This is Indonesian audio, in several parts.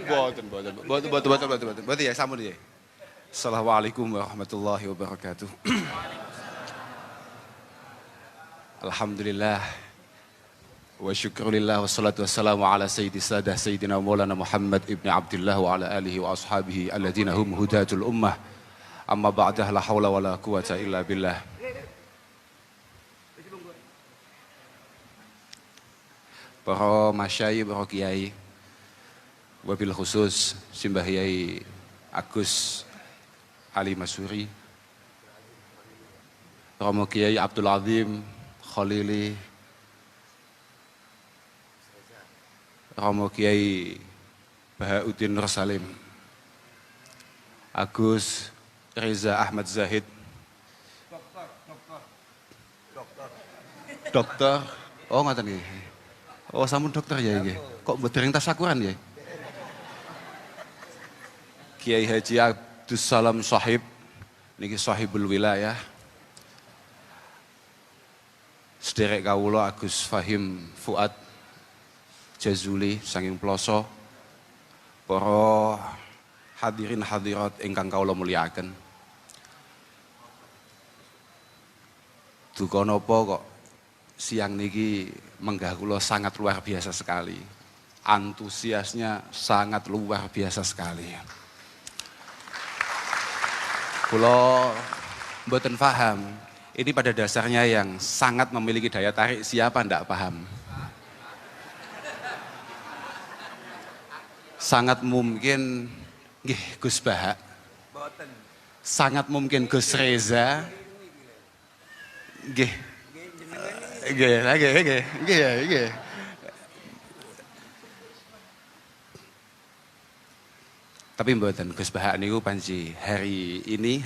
Boten ya sampun ya. Assalamualaikum warahmatullahi wabarakatuh. Alhamdulillah wa syukurillah wassalatu wassalamu ala sayyidina maulana Muhammad ibn Abdullah wa ala alihi wa ashabihi alladhina hum hudatul ummah. Amma ba'dah, la hawla wa la quwata illa billah. Para masyayikh, para kiai, wabil khusus Simbah Yai Agus Ali Masuri, Romo Kiai Abdul Azim Khalili, Romo Kiai Bahauddin Nur Salim, Agus Reza Ahmad Zahid, Dokter, oh ngoten nggih. Oh sampun dokter ya nggih. Kok mboten tasakuran ya? Kiai Haji Abdus Salam Sahib niki sahibul wilayah. Sederek kawula Agus Fahim Fuad Jazuli saking Ploso. Para hadirin hadirat ingkang kawula mulyakaken. Duka napa kok siang niki menggah kula sangat luar biasa sekali. Antusiasnya sangat luar biasa sekali. Kula mboten paham, ini pada dasarnya yang sangat memiliki daya tarik siapa ndak paham. Sangat mungkin nggih Gus Bahak. Sangat mungkin Gus Reza. Nggih. Nggih. Tapi mboten Gus Bahak niku panji hari ini,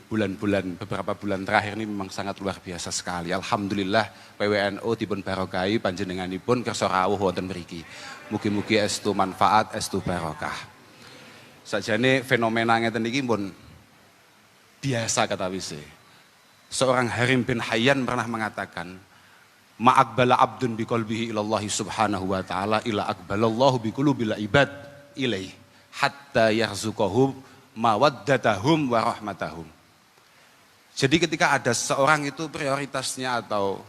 bulan-bulan beberapa bulan terakhir ini memang sangat luar biasa sekali. Alhamdulillah PWNU dipun barokahi panjenenganipun kersa rawuh wonten mriki. Mugi-mugi estu manfaat, estu barokah. Sakjane fenomena ngeten iki pun biasa kata wise. Seorang Harim bin Hayyan pernah mengatakan, ma'akbala abdun biqalbihi ilallahi subhanahu wa ta'ala ila akbalallahu biqulubil ibad ilaih hatta yarzuqahum mawaddatahum wa rahmatahum. Jadi ketika ada seorang itu prioritasnya atau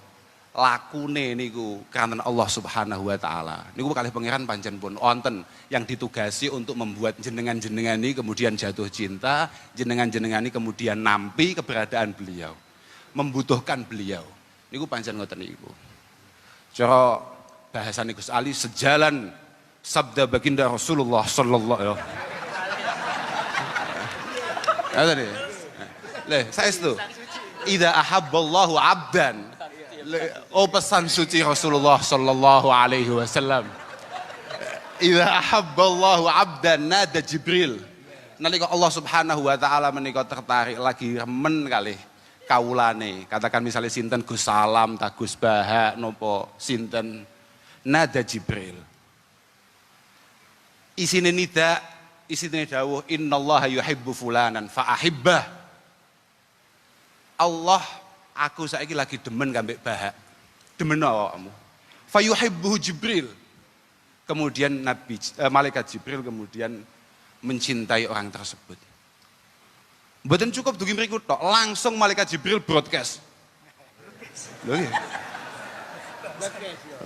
lakune niku karena Allah subhanahu wa ta'ala. Niku kalih pangeran pancen pun wonten yang ditugasi untuk membuat jenengan-jenengan ini kemudian jatuh cinta, jenengan-jenengan ini kemudian nampi keberadaan beliau. Membutuhkan beliau. Niku pancen ngoten niku. Cara bahasane Gus Ali sejalan sabda baginda Rasulullah sallallahu alaihi wasallam. Saestu. Idza ahabballahu 'abdan. Oh pesan suci Rasulullah sallallahu alaihi wasallam. Idza ahabballahu 'abdan nada Jibril. Nalika Allah Subhanahu wa taala menika tertarik lagi remen kalih kawulane, katakan misalnya sinten Gus Salam, tak Gus Bahak, nopo sinten, nada Jibril. Isine nida, isine dawuh, innallaha yuhibbu fulanan fa'ahibbah. Allah, aku saiki lagi demen kambek Bahak. Demen awakmu. Fayuhibbuhu Jibril. Kemudian malaikat Jibril kemudian mencintai orang tersebut. Mboten cukup dugi mriku tok, langsung malaikat Jibril broadcast. Lho nggih.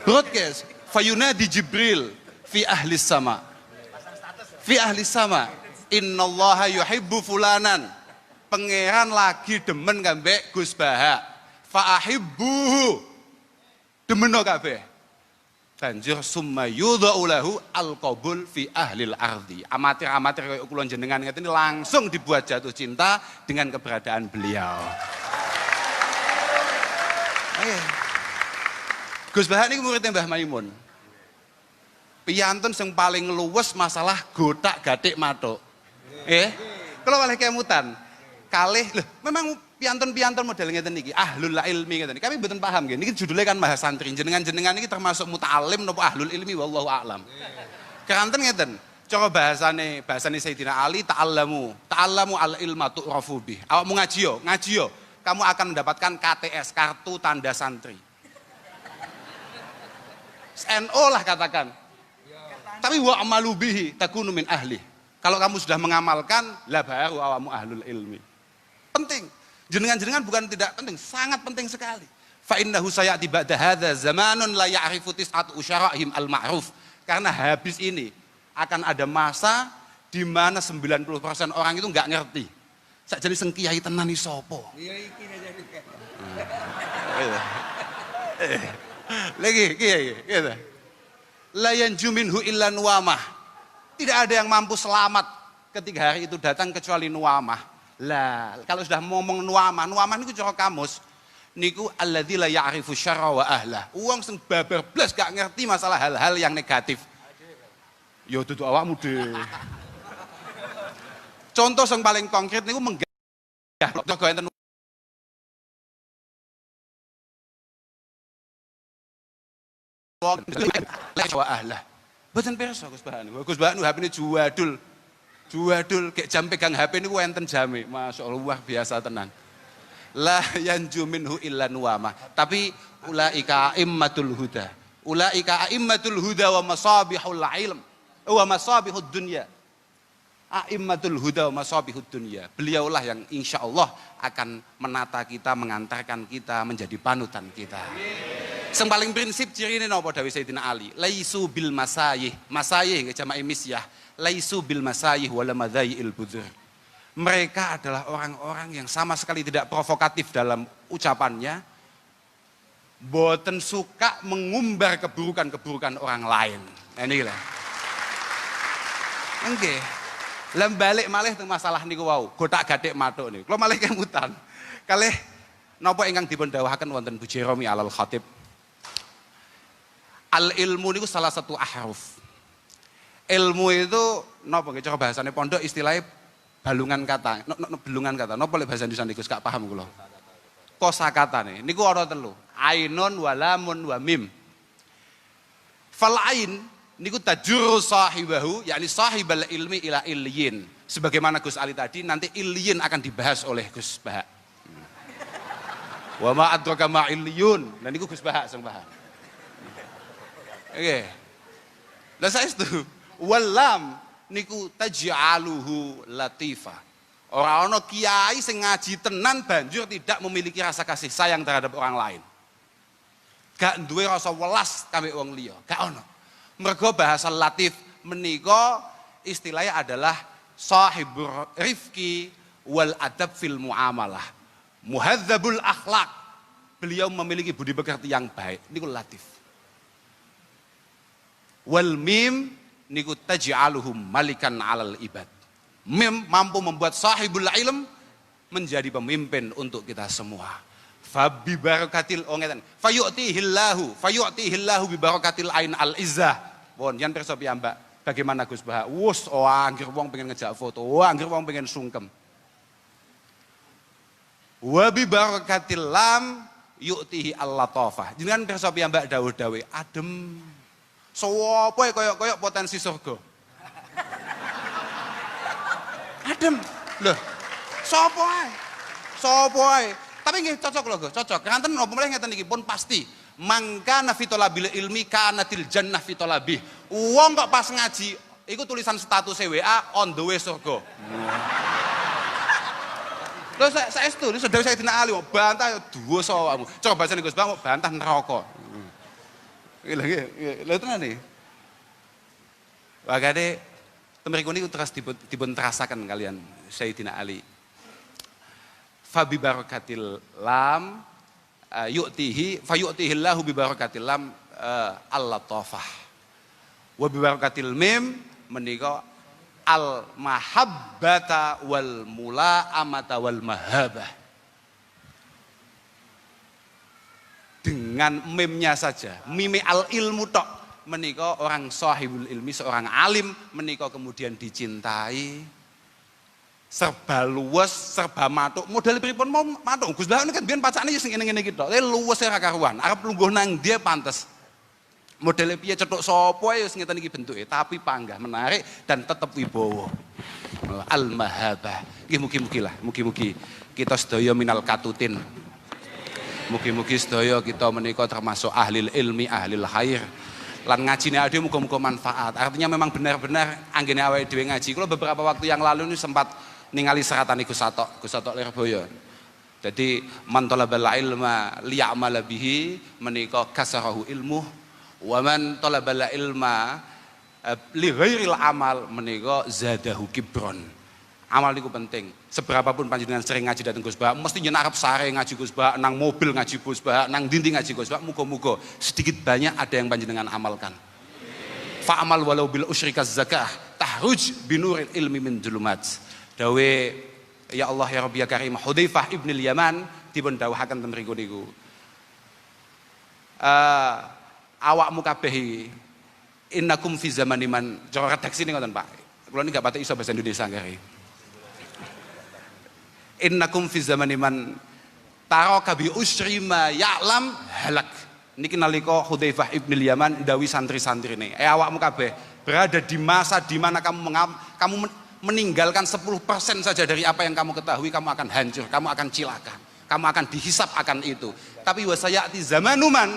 Broadcast. Fayunadi Jibril fi ahli sama. Fi ahli sama. Innallaha yuhibbu fulanan. Pangeran lagi demen kambek Gus Bahak. Fa ahibbuhu. Demeno kabeh. Banjur summa yudha'u lahu al-qabul fi ahlil ardi. Amatir-amatir kaya kula jenengan ngeten ini langsung dibuat jatuh cinta dengan keberadaan beliau. Gus Bahak ini muridnya Mbah Maimun. Piyantun yang paling luwes masalah gotak-gatik matuk. Kalau oleh kemutan, kalih, memang piantun-piantun model ngeten niki, ahlul ilmi ngeten. Kami mboten paham nggih. Niki judulnya kan Mahasantri. Jenengan-jenengan niki termasuk muta'alim napa ahlul ilmi wallahu a'lam. Keranten ngeten. Cara bahasane Sayyidina Ali ta'allamu al-ilma tu'rafu bih. Awakmu ngaji yo. Kamu akan mendapatkan KTS, kartu tanda santri. NO lah katakan. Tapi wa amalu bihi takunu min ahli. Kalau kamu sudah mengamalkan, la baru awamu ahlul ilmi. Penting. Jenengan-jenengan bukan tidak penting, sangat penting sekali. Fa innahu sayati ba'da hadza zamanun la ya'rifu tis'atu usyara'ihim al-ma'ruf. Karena habis ini akan ada masa di mana 90% orang itu enggak ngerti. Sak jane sing kiai tenan iki sapa? Iya iki lagi kiai gitu. La yanju minhu illa nuwamah. Tidak ada yang mampu selamat ketika hari itu datang kecuali nuwamah. Lah, kalau sudah ngomong nuwamah niku cara kamus niku alladzi la ya'rifu syarra wa ahlah. Wong sing babar blas gak ngerti masalah hal-hal yang negatif. Ya dudu awakmu dhewe. Contoh yang paling konkret niku menggah kok enten wa ahlah. Mboten pirsa Gus Bahanu. Gus Bahanu HP-ne juwadul. Juwadul kayak jam pegang HP niku enten jame. Masyaallah luar biasa tenan. La yanju minhu illa nuwama. Tapi ulaika aimmatul huda. Ulaika aimmatul huda wa masabihul ilm. Wa masabihud dunya. Aimmatul huda wa masabihud dunya. Beliaulah yang insyaallah akan menata kita, mengantarkan kita menjadi panutan kita. Yang paling prinsip ciri ini napa dawuh Sayyidina Ali, laisu bil masayih, masayih nggih jama'i misyah, laisu bil masayih wala madzail budzur. Mereka adalah orang-orang yang sama sekali tidak provokatif dalam ucapannya, boten suka mengumbar keburukan-keburukan orang lain. Nah inilah. Nggih. Lah balik malih teng masalah niku wau, gotak-gathik matuk niku. Kula malih kemutan. Kalih napa ingkang dipun dawuhaken wonten Bu Jeromi Alal Khatib. Al ilmu niku salah satu ahruf. Ilmu itu napa nggih cara bahasane pondok istilahnya balungan kata. Belungan kata. Napa lek bahasa Indonesia niku gak paham kula. Kosakatane niku ana telu. Ainun wa lamun wa mim. Fal ain niku tajurru sahibahu yakni sahibal ilmi ila illiyin. Sebagaimana Gus Ali tadi nanti illiyin akan dibahas oleh Gus Bahak. Wa ma adraka ma illiyun. Nah niku Gus Bahak sing paham. Oke. Lah saestu walam niku taj'aluhu latifa. Ora ana kiai sing ngaji tenan banjur tidak memiliki rasa kasih sayang terhadap orang lain. Gak duwe rasa welas kambek wong liya, gak ana. Mergo bahasa latif menika istilahnya adalah sahibur rifqi wal adab fil muamalah. Muhadzabul akhlak. Beliau memiliki budi pekerti yang baik. Niku latif. Wal mim niku taj'aluhum malikan 'alal ibad. Mim mampu membuat sahibul ilm menjadi pemimpin untuk kita semua. Fa bi barakatil ngeten. Fayu'tihillahu bi barakatil ain al izzah. Pun yen pirsa piyambak. Bagaimana Gus Bahak? Wus anggere wong pengen ngejak foto, anggere wong pengen sungkem. Wa bi barakatil lam yu'tihi al-latafah. Jenengan pirsa piyambak dawuh-dawuh adem. Sopo koyok potensi surga. Adem. Loh. Sopo ae? Sopo ae? Tapi nggih cocok lho, cocok. Kanten napa meneh ngeten iki pun pasti. Mangkana fitolabil ilmi kanatil jannah fitolabih. Wong kok pas ngaji iku tulisan status WA on the way surga. Lho saestu saudara saya Sayyidina Ali bantah dosa awakmu. Coba bahasane Gus Bang bantah neraka. Lha tenan iki. Wakane temriku niku terus dipun terasaken kalian Sayyidina Ali. Fa bi barakatil lam fayu'tihillahu bi barakatil lam al-latafah. Wa bi barakatil mim menika al mahabbata wal mula'amata wal mahabah. Dengan mimnya saja, mime al ilmu tok menika orang sahibul ilmi, seorang alim menika kemudian dicintai, serba luwes, serba matuk. Model pripun mau matuk? Gus Bahak kan biyen pacane sing ngene-ngene iki tok. Luwes ora karuan, arep lungguh nang dia pantes. Modele piye cetuk sapa ya wis ngeten iki bentuke, tapi panggah menarik dan tetep wibawa. Al mahabah. Nggih mugi-mugi kita sedaya minal katutin. Mugi-mugi sedaya kita menika termasuk ahli ilmi, ahli khair. lan ngajine awake dhewe muga-muga manfaat. Artinya memang benar-benar anggene awake dhewe ngaji. Kula beberapa waktu yang lalu ini sempat ningali seratane Gus Satok Lirboyo. Jadi man talabal ilma liya'mala bihi menika kasarahu ilmu wa man talabal ilma li ghairil amal menika zadahu kibron. Amal niku penting. Seberapapun panjenengan sering ngaji dateng Gus Bah, mesti nyen arep sare ngaji Gus Bah, nang mobil ngaji Gus Bah, nang dindi ngaji Gus Bah, muga-muga sedikit banyak ada yang panjenengan amalkan. Fa'amal walau bil usyrikaz zakah tahruj binuril ilmi min julumat. Dawe ya Allah ya Rabbi ya Karim Hudzaifah ibnul Yaman dipun dawuhaken ten mriku niku. Awakmu kabeh innakum fi zamaniman cara redaksi ngoten Pak. Kula niki gak pati iso bahasa Indonesia nggih. Innakum fi zamaniman taraka bi usri ma ya'lam halak. Niki nalika Hudzaifah ibnul Yaman ndawi santri-santrine. Awakmu kabeh berada di masa di mana kamu meninggalkan 10% saja dari apa yang kamu ketahui, kamu akan hancur, kamu akan cilaka, kamu akan dihisap akan itu. Tapi wasayati zamanuman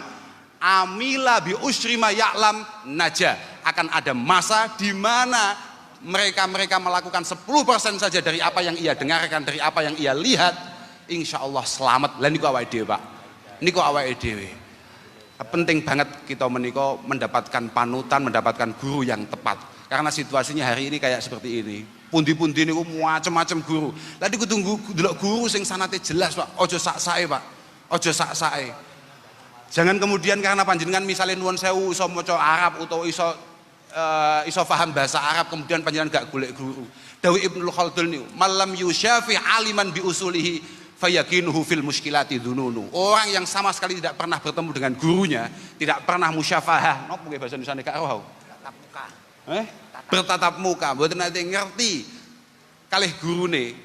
amila bi usri ma ya'lam naja. Akan ada masa di mana mereka melakukan 10% saja dari apa yang ia dengarkan, dari apa yang ia lihat, insya Allah selamat. Lah niku awake dhewe Pak, niku awake dhewe. Penting banget kita menika mendapatkan panutan, mendapatkan guru yang tepat. Karena situasinya hari ini kayak seperti ini. Pundi-pundi niku macam-macam guru. Lah niku tunggu delok guru sing sanate jelas Pak. Ojo sak-sake Pak. Ojo sak-sake. Jangan kemudian karena panjenengan misalnya nuwun sewu iso maca Arab utawa iso paham bahasa Arab kemudian panjenengan gak golek guru. Dawi Ibnu Khaldun niku, "Malam yusyafi aliman bi usulihi fayakinuhu fil muskilati dzununu." Orang yang sama sekali tidak pernah bertemu dengan gurunya, tidak pernah musyafahah, napa nggih bahasa Indonesia kak roh? Tatap muka. Bertatap muka, mboten nate ngerti kalih gurune.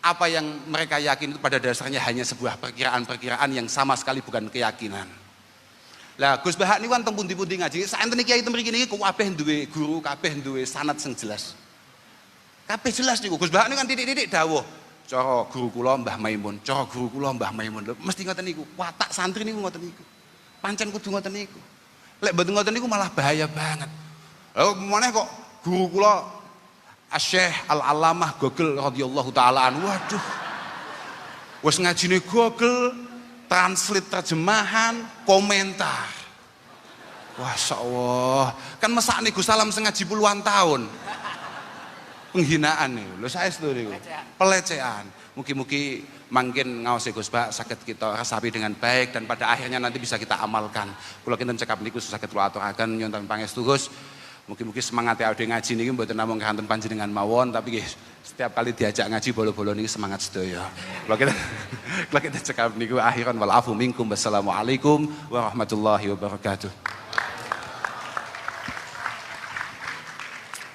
Apa yang mereka yakin itu pada dasarnya hanya sebuah perkiraan-perkiraan yang sama sekali bukan keyakinan. Lah Gus Bah niku kan teng pundi-pundi ngaji, saenten kiai teng mriki niki kabeh duwe guru, kabeh duwe sanad sing jelas. Kabeh jelas niku. Gus Bah niku kan titik-titik dawuh. Cara guru kula Mbah Maimun, cara guru kula Mbah Maimun. Lho mesti ngoten niku. Watak santri niku ngoten niku. Pancen kudu ngoten niku. Lek mboten ngoten niku malah bahaya banget. Lha meneh kok guru kula Asy-Syaikh Al-Allamah Gogel radhiyallahu taala anhu. Waduh. Wis ngajine Gogel, translate terjemahan, komentar. Masya Allah, kan mesakne Gus Salam sengaji puluhan tahun. Penghinaan nih, lo saya itu pelecehan. Mugi-mugi mungkin ngawasi Gus Bah sakit kita resapi dengan baik dan pada akhirnya nanti bisa kita amalkan. Kalau kita cekap niku sakit kula aturaken nyonton pangestu Gus. Mugi-mugi semangat ya udah ngaji niki mboten namung kanten panjenengan mawon tapi setiap kali diajak ngaji bolo-bolo niki semangat sedaya. Kalau kita cekap niku akhiran wal afu minkum. Wassalamualaikum warahmatullahi wabarakatuh.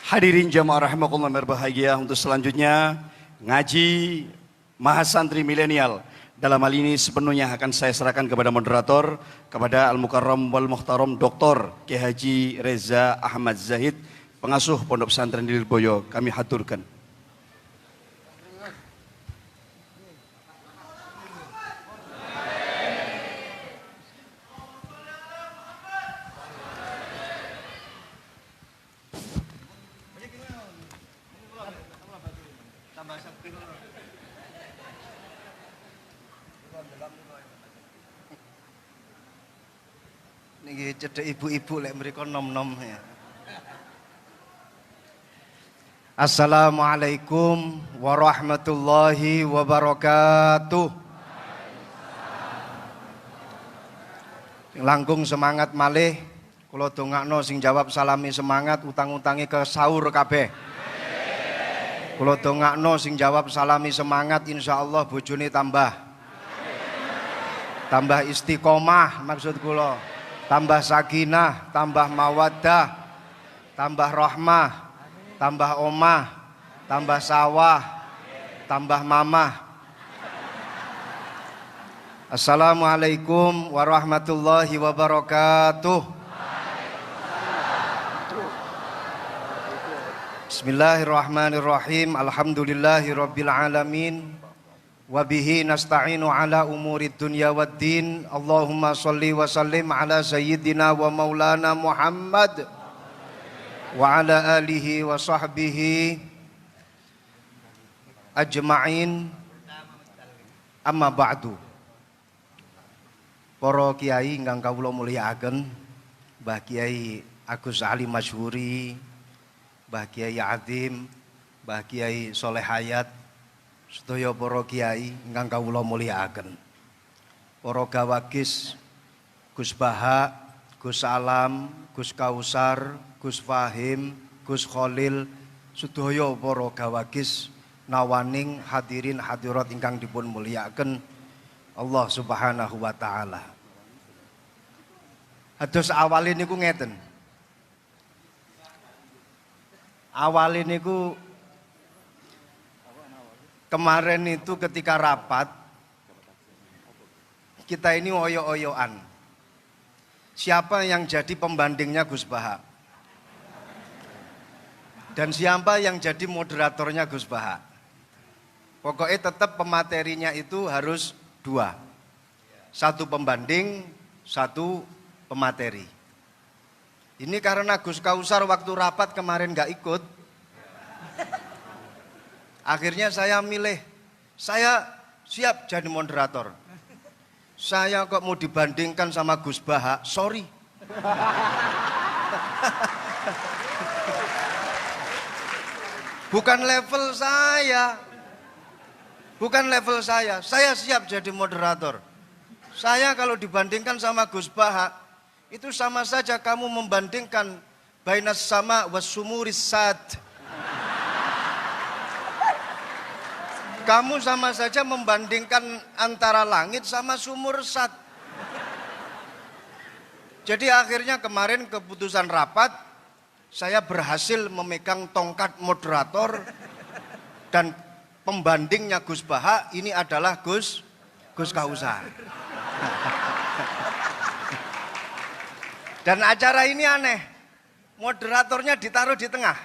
Hadirin jamaah rahimakumullah berbahagia, untuk selanjutnya ngaji Mahasantri Milenial. Dalam hal ini sepenuhnya akan saya serahkan kepada moderator, kepada Al-Mukarram wal Muhtaram Dr. Kiai Haji Reza Ahmad Zahid, pengasuh Pondok Pesantren Lirboyo. Kami haturkan. Niki cedek ibu-ibu lek mriko nom-nom ya. Assalamualaikum warahmatullahi wabarakatuh. Langkung semangat malih, kula dongakno sing jawab salami semangat, utang-utangi ke sahur kabeh. Kula dongakno sing jawab salami semangat, insyaallah bojone tambah istiqomah maksud kula. Tambah sakinah, tambah mawaddah, tambah rahmah, tambah omah, tambah sawah, tambah mamah. Assalamualaikum warahmatullahi wabarakatuh. Bismillahirrahmanirrahim. Alhamdulillahi rabbil alamin. wa bihi nasta'inu ala umuri dunya waddin. Allahumma sholli wa sallim ala sayyidina wa maulana Muhammad wa ala alihi wa sahbihi ajma'in. Amma ba'du. Para kiai ingkang kawula mulyakaken, Mbah Kiai Agus Ali Masyhuri, Mbah Kiai Adim, Mbah Kiai Soleh Hayat, sedaya para kiai ingkang kawula mulyakaken. Para gawagis Gus Baha, Gus Alam, Gus Kausar, Gus Fahim, Gus Khalil, sedaya para gawagis nawaning hadirin hadirat ingkang dipun mulyakaken Allah Subhanahu wa taala. Hados awale niku ngeten. Awale niku kemarin itu ketika rapat kita ini oyo-oyoan. Siapa yang jadi pembandingnya Gus Baha? Dan siapa yang jadi moderatornya Gus Baha? Pokoknya tetap pematerinya itu harus dua. Satu pembanding, satu pemateri. Ini karena Gus Kausar waktu rapat kemarin gak ikut. Akhirnya saya milih, saya siap jadi moderator. Saya kok mau dibandingkan sama Gus Baha, sorry. Bukan level saya. Bukan level saya siap jadi moderator. Saya kalau dibandingkan sama Gus Baha, itu sama saja kamu membandingkan bainas sama wasumuris sad. Kamu sama saja membandingkan antara langit sama sumur sad. Jadi akhirnya kemarin keputusan rapat, saya berhasil memegang tongkat moderator dan pembandingnya Gus Baha ini adalah Gus Kausar. Dan acara ini aneh, moderatornya ditaruh di tengah.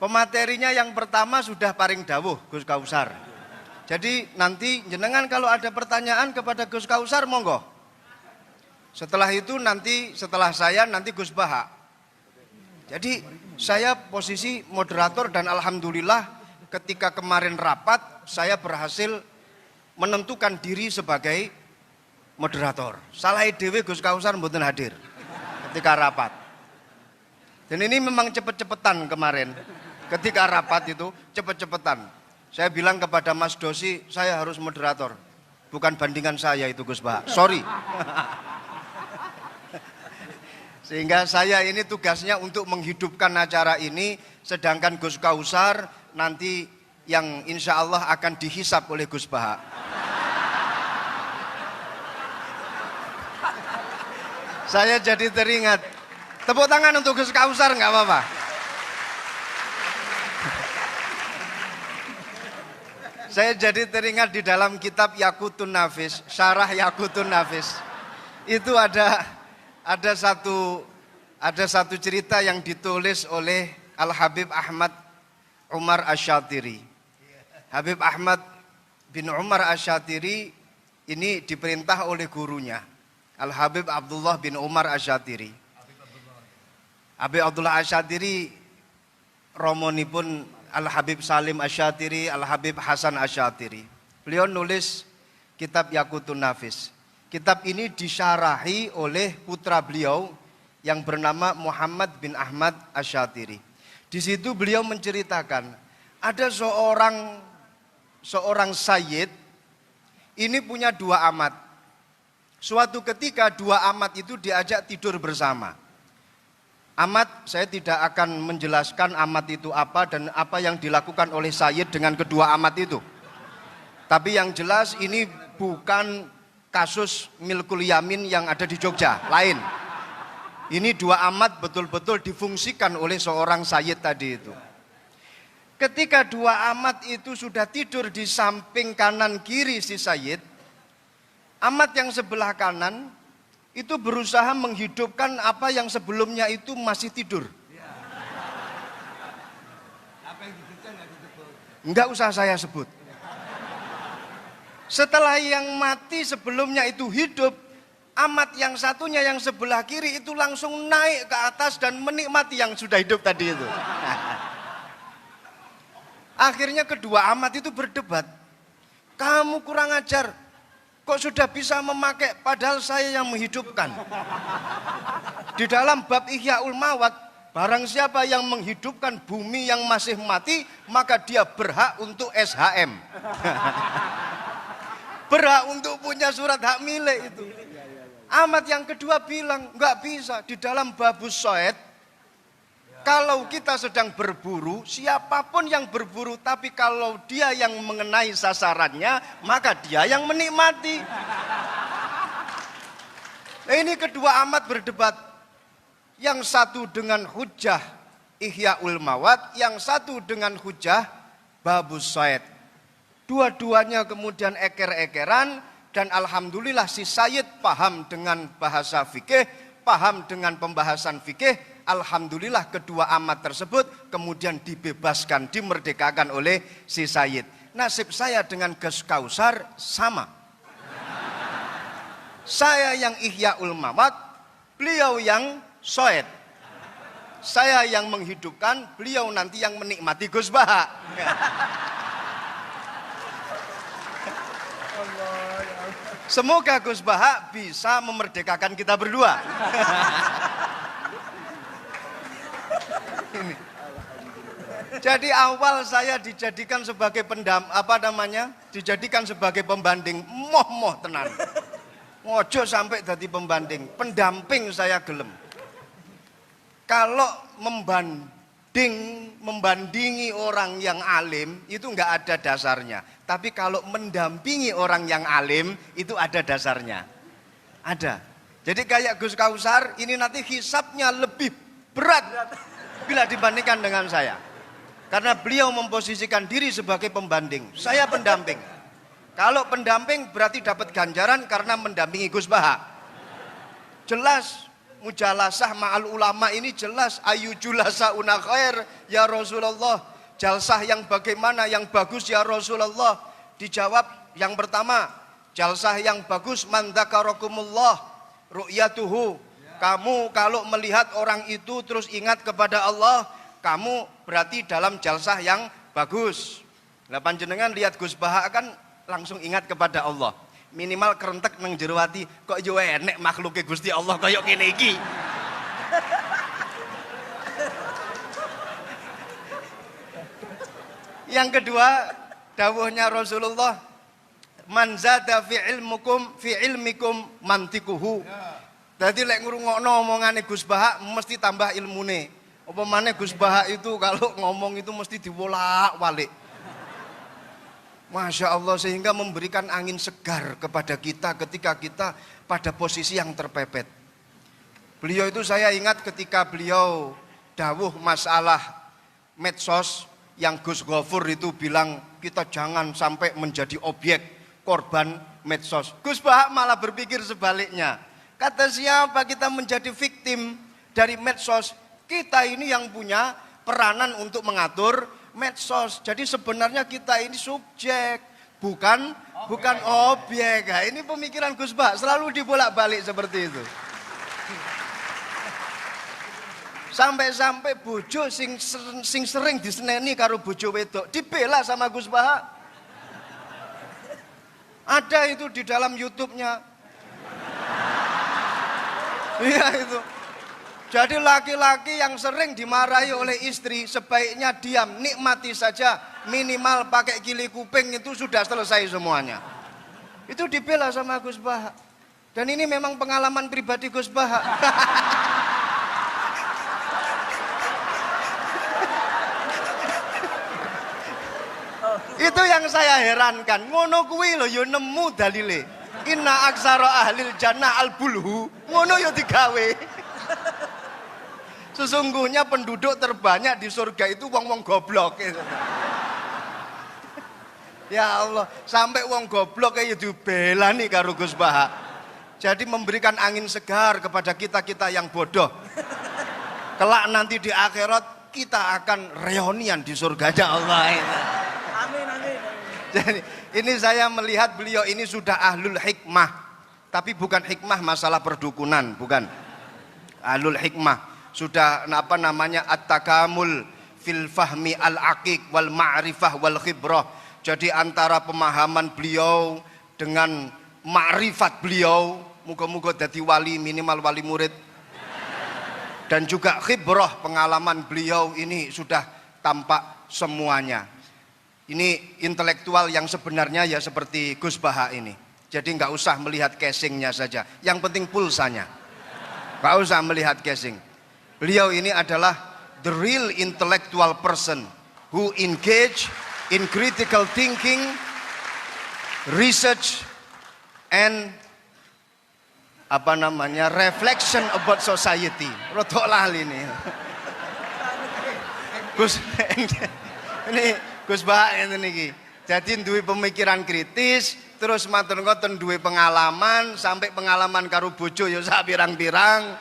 Pematerinya yang pertama sudah paring dawuh Gus Kausar. Jadi nanti jenengan kalau ada pertanyaan kepada Gus Kausar monggo. Setelah itu nanti setelah saya nanti Gus Baha. Jadi saya posisi moderator dan alhamdulillah ketika kemarin rapat saya berhasil menentukan diri sebagai moderator. Salah dhewe Gus Kausar mboten hadir ketika rapat. Dan ini memang cepet-cepetan kemarin. Ketika rapat itu cepet-cepetan. Saya bilang kepada Mas Dosi, saya harus moderator. Bukan bandingan saya itu Gus Baha. Sorry. Sehingga saya ini tugasnya untuk menghidupkan acara ini. Sedangkan Gus Kausar nanti yang insya Allah akan dihisap oleh Gus Baha. Saya jadi teringat. Tepuk tangan untuk Gus Kausar nggak apa-apa. Saya jadi teringat di dalam kitab Yaqutun Nafis, Syarah Yaqutun Nafis. Itu ada satu cerita yang ditulis oleh Al-Habib Ahmad Umar Asyatiri. Habib Ahmad bin Umar Asyatiri ini diperintah oleh gurunya, Al-Habib Abdullah bin Umar Asyatiri. Habib Abdullah Asyatiri romonipun Al-Habib Salim Asyatiri, Al-Habib Hasan Asyatiri. Beliau nulis kitab Yaqutun Nafis. Kitab ini disyarahi oleh putra beliau yang bernama Muhammad bin Ahmad Asyatiri. Di situ beliau menceritakan ada seorang sayyid ini punya dua amat. Suatu ketika dua amat itu diajak tidur bersama. Amat, saya tidak akan menjelaskan amat itu apa dan apa yang dilakukan oleh sayyid dengan kedua amat itu. Tapi yang jelas ini bukan kasus milkul yamin yang ada di Jogja, lain. Ini dua amat betul-betul difungsikan oleh seorang sayyid tadi itu. Ketika dua amat itu sudah tidur di samping kanan kiri si sayyid, amat yang sebelah kanan itu berusaha menghidupkan apa yang sebelumnya itu masih tidur. Enggak usah saya sebut. Setelah yang mati sebelumnya itu hidup, amat yang satunya yang sebelah kiri itu langsung naik ke atas dan menikmati yang sudah hidup tadi itu. Akhirnya kedua amat itu berdebat. Kamu kurang ajar, kok sudah bisa memakai padahal saya yang menghidupkan. Di dalam bab Ihyaul Mawat, barang siapa yang menghidupkan bumi yang masih mati, maka dia berhak untuk SHM. Berhak untuk punya surat hak milik itu. Amat yang kedua bilang, nggak bisa. Di dalam babus soed, kalau kita sedang berburu, siapapun yang berburu, tapi kalau dia yang mengenai sasarannya, maka dia yang menikmati. Nah, ini kedua amat berdebat. Yang satu dengan hujah Ihyaul Mawat, yang satu dengan hujah babus soed. Dua-duanya kemudian eker-ekeran, dan alhamdulillah si Sayyid paham dengan bahasa fikih, paham dengan pembahasan fikih. Alhamdulillah kedua amat tersebut kemudian dibebaskan, dimerdekakan oleh si Sayyid. Nasib saya dengan Gus Kausar sama. Saya yang Ihyaul Mawat, beliau yang soed. Saya yang menghidupkan, beliau nanti yang menikmati Gus Baha. Semoga Gus Baha bisa memerdekakan kita berdua. Ini. Jadi awal saya dijadikan sebagai dijadikan sebagai pembanding, moh tenan. Ngojo sampai jadi pembanding, pendamping saya gelem. Kalau membandingi orang yang alim itu nggak ada dasarnya. Tapi kalau mendampingi orang yang alim itu ada dasarnya. Ada. Jadi kayak Gus Kausar ini nanti hisapnya lebih berat bila dibandingkan dengan saya. Karena beliau memposisikan diri sebagai pembanding. Saya pendamping. Kalau pendamping berarti dapat ganjaran karena mendampingi Gus Baha. Jelas mujalasah ma'al ulama ini jelas ayu julasa una khair ya Rasulullah. Jalsah yang bagaimana yang bagus ya Rasulullah? Dijawab yang pertama, jalsah yang bagus man dzakarakumullah ru'yatuhu. Kamu kalau melihat orang itu terus ingat kepada Allah, kamu berarti dalam jalsah yang bagus. Lah panjenengan lihat Gus Baha kan langsung ingat kepada Allah. Minimal kerentek nang jero ati, kok yo enek makhluke Gusti Allah kaya kene iki. Yang kedua, dawuhnya Rasulullah, man zada fi ilmikum mantikuhu. Jadi lek ngrungokno omongane Gus Baha mesti tambah ilmune. Apa maneh Gus Baha itu kalau ngomong itu mesti diwolak-walik. Masya Allah, sehingga memberikan angin segar kepada kita ketika kita pada posisi yang terpepet. Beliau itu saya ingat ketika beliau dawuh masalah medsos, yang Gus Ghafur itu bilang kita jangan sampai menjadi objek korban medsos. Gus Baha malah berpikir sebaliknya. Kata siapa kita menjadi victim dari medsos? Kita ini yang punya peranan untuk mengatur medsos. Jadi sebenarnya kita ini subjek, bukan objek. Nah, ini pemikiran Gus Baha selalu dibolak-balik seperti itu. Sampai-sampai bojo sing sering diseneni karo bojo wedok dibela sama Gus Baha. Ada itu di dalam YouTube-nya. Iya itu. Jadi laki-laki yang sering dimarahi oleh istri sebaiknya diam, nikmati saja, minimal pakai kili kuping itu sudah selesai semuanya. Itu dibela sama Gus Baha. Dan ini memang pengalaman pribadi Gus Baha. Itu yang saya herankan. Ngono kuwi lho ya nemu dalile. Inna aksara ahlil jannah al-bulhu. Ngono ya digawe. Sesungguhnya penduduk terbanyak di surga itu wong-wong goblok. Ya Allah, sampai wong goblok kayak dibelani karo Gus Baha. Jadi memberikan angin segar kepada kita-kita yang bodoh. Kelak nanti di akhirat kita akan reunian di surganya Allah. Amin. Ini saya melihat beliau ini sudah ahlul hikmah. Tapi bukan hikmah masalah perdukunan, bukan. Ahlul hikmah. Sudah apa namanya at-takamul fil fahmi al-aqiq wal ma'rifah wal khibrah. Jadi antara pemahaman beliau dengan ma'rifat beliau, muga-muga jadi wali, minimal wali murid. Dan juga khibrah, pengalaman beliau ini sudah tampak semuanya. Ini intelektual yang sebenarnya ya seperti Gus Baha ini. Jadi nggak usah melihat casingnya saja, yang penting pulsanya. Nggak usah melihat casing. Beliau ini adalah the real intellectual person who engage in critical thinking, research, and apa namanya reflection about society. Rodok lali ini. Gus ini Gus Baha ngene iki. Jadi duwe pemikiran kritis, terus matur ngoten duwe pengalaman, sampai pengalaman karo bojo ya sak pirang-pirang,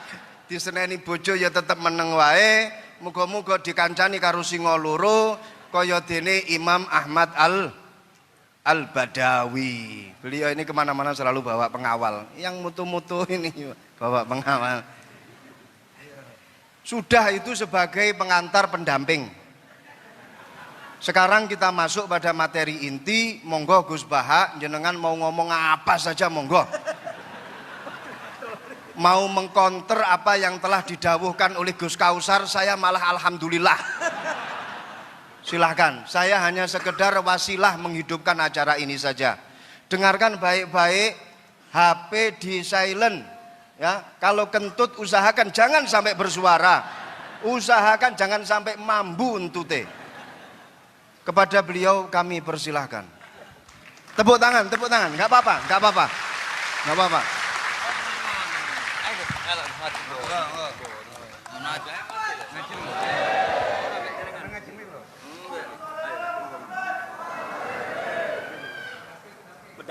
diseneni bojo ya tetep meneng wae. Muga-muga dikancani karo singa loro kaya dene Imam Ahmad Al-Badawi. Beliau ini kemana-mana selalu bawa pengawal. Yang mutu-mutu ini bawa pengawal. Sudah itu sebagai pengantar pendamping. Sekarang kita masuk pada materi inti. Monggo Gus Baha, jenengan mau ngomong apa saja monggo. Mau mengkonter apa yang telah didawuhkan oleh Gus Kausar, saya malah alhamdulillah. Silahkan, saya hanya sekedar wasilah menghidupkan acara ini saja. Dengarkan baik-baik, HP di silent. Ya, kalau kentut usahakan jangan sampai bersuara. Usahakan jangan sampai mambu entute. Kepada beliau kami persilahkan. Tepuk tangan, nggak apa-apa, nggak apa-apa, nggak apa-apa.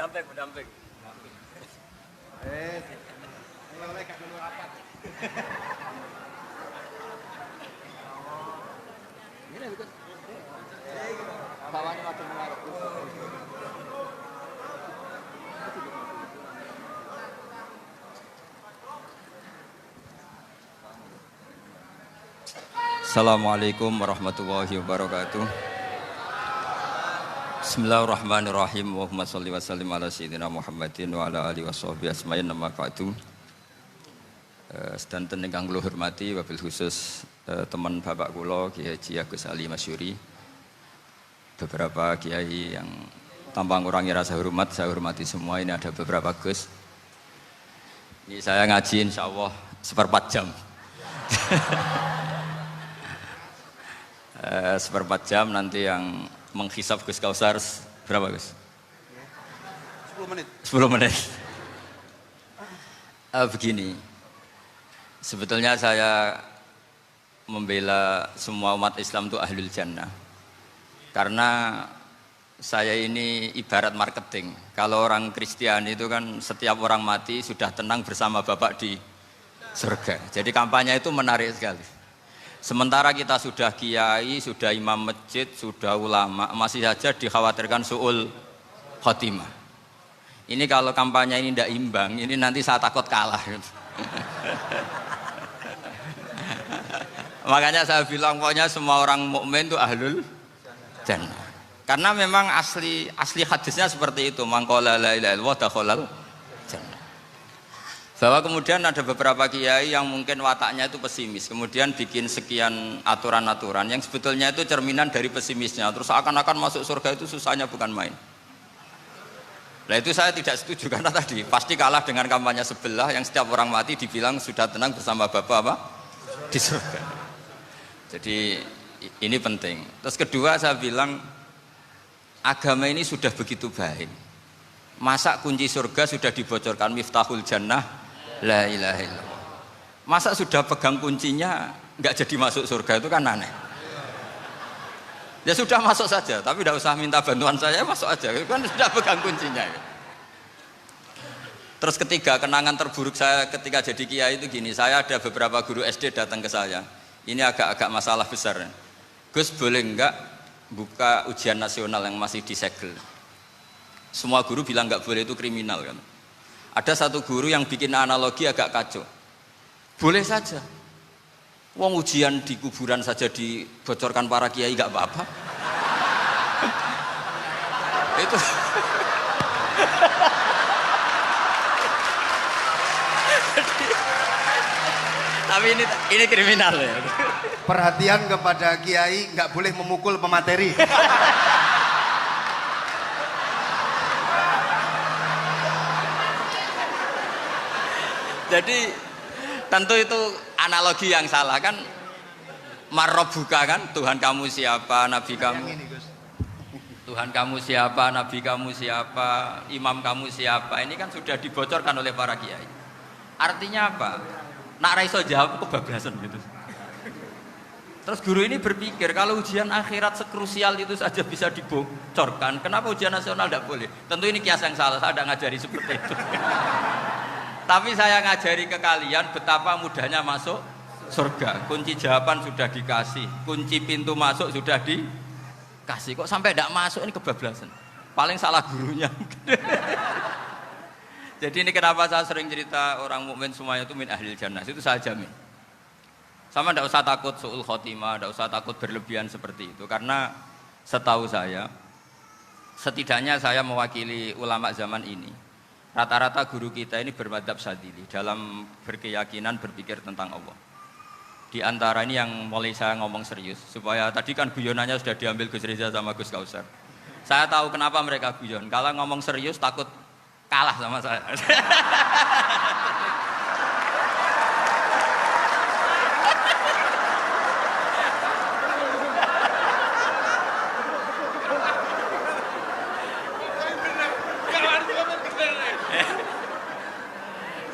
Mendamping. Assalamualaikum warahmatullahi wabarakatuh. Bismillahirrahmanirrahim. Allahumma sholli wa sallim ala sayyidina Muhammadin wa ala alihi washabihi asma'in nama ba'du. Sedanten ingkang kula hormati wabil khusus teman bapak kula Kiai Haji Agus Ali Masyuri. Beberapa kiai yang tanpa ngurangi rasa hormat, saya hormati semua. Ini ada beberapa Gus. Ini saya ngaji insyaallah seperempat jam. Seperempat jam, nanti yang menghisap Gus Kausar berapa Gus? 10 menit. 10 menit. Begini, sebetulnya saya membela semua umat Islam itu ahlul jannah. Karena saya ini ibarat marketing. Kalau orang Kristiani itu kan setiap orang mati sudah tenang bersama Bapak di surga. Jadi kampanye itu menarik sekali. Sementara kita sudah kiai, sudah imam masjid, sudah ulama, masih saja dikhawatirkan su'ul khotimah. Ini kalau kampanye ini tidak imbang, ini nanti saya takut kalah. Makanya saya bilang pokoknya semua orang mukmin itu ahlul jannah. Karena memang asli hadisnya seperti itu, man qala la ilaha illallah dakhalal jannah. Bahwa kemudian ada beberapa kiai yang mungkin wataknya itu pesimis, kemudian bikin sekian aturan-aturan yang sebetulnya itu cerminan dari pesimisnya, terus akan-akan masuk surga itu susahnya bukan main. Nah itu saya tidak setuju, karena tadi pasti kalah dengan kampanye sebelah yang setiap orang mati dibilang sudah tenang bersama Bapak apa? Di surga. Jadi ini penting. Terus kedua saya bilang agama ini sudah begitu baik. Masa kunci surga sudah dibocorkan, miftahul jannah la ilaha illallah. Masa sudah pegang kuncinya nggak jadi masuk surga, itu kan aneh. Ya sudah masuk saja, tapi tidak usah minta bantuan saya, masuk aja, kan sudah pegang kuncinya. Terus ketiga, kenangan terburuk saya ketika jadi kiai itu gini, saya ada beberapa guru SD datang ke saya. Ini agak-agak masalah besar. Gus boleh enggak buka ujian nasional yang masih disegel? Semua guru bilang nggak boleh, itu kriminal kan. Ada satu guru yang bikin analogi agak kacau. Boleh saja. Wong ujian di kuburan saja dibocorkan para kiai nggak apa-apa. Itu. Tapi ini kriminal ya. Perhatian kepada kiai, nggak boleh memukul pemateri. Jadi tentu itu analogi yang salah kan. Marrobuka kan, Tuhan kamu siapa, Nabi kamu. Tuhan kamu siapa, Nabi kamu siapa, imam kamu siapa. Ini kan sudah dibocorkan oleh para kiai. Artinya apa? Nak raiso jawab kebablasan gitu. Terus guru ini berpikir kalau ujian akhirat sekrusial itu saja bisa dibocorkan, kenapa ujian nasional tidak boleh? Tentu ini kias yang salah, saya tidak ngajari seperti itu. Tapi saya ngajari ke kalian betapa mudahnya masuk surga. Kunci jawaban sudah dikasih, kunci pintu masuk sudah dikasih. Kok sampai tidak masuk, ini kebablasan. Paling salah gurunya. Jadi ini kenapa saya sering cerita orang mukmin semuanya itu min ahlil jannah, itu saya jamin. Sama tidak usah takut su'ul khotimah, tidak usah takut berlebihan seperti itu. Karena setahu saya, setidaknya saya mewakili ulama zaman ini, rata-rata guru kita ini bermadhab Syadzili dalam berkeyakinan berpikir tentang Allah. Di antara ini yang mulai saya ngomong serius, supaya tadi kan guyonannya sudah diambil Gus Reza sama Gus Kausar. Saya tahu kenapa mereka guyon, kalau ngomong serius takut kalah sama saya.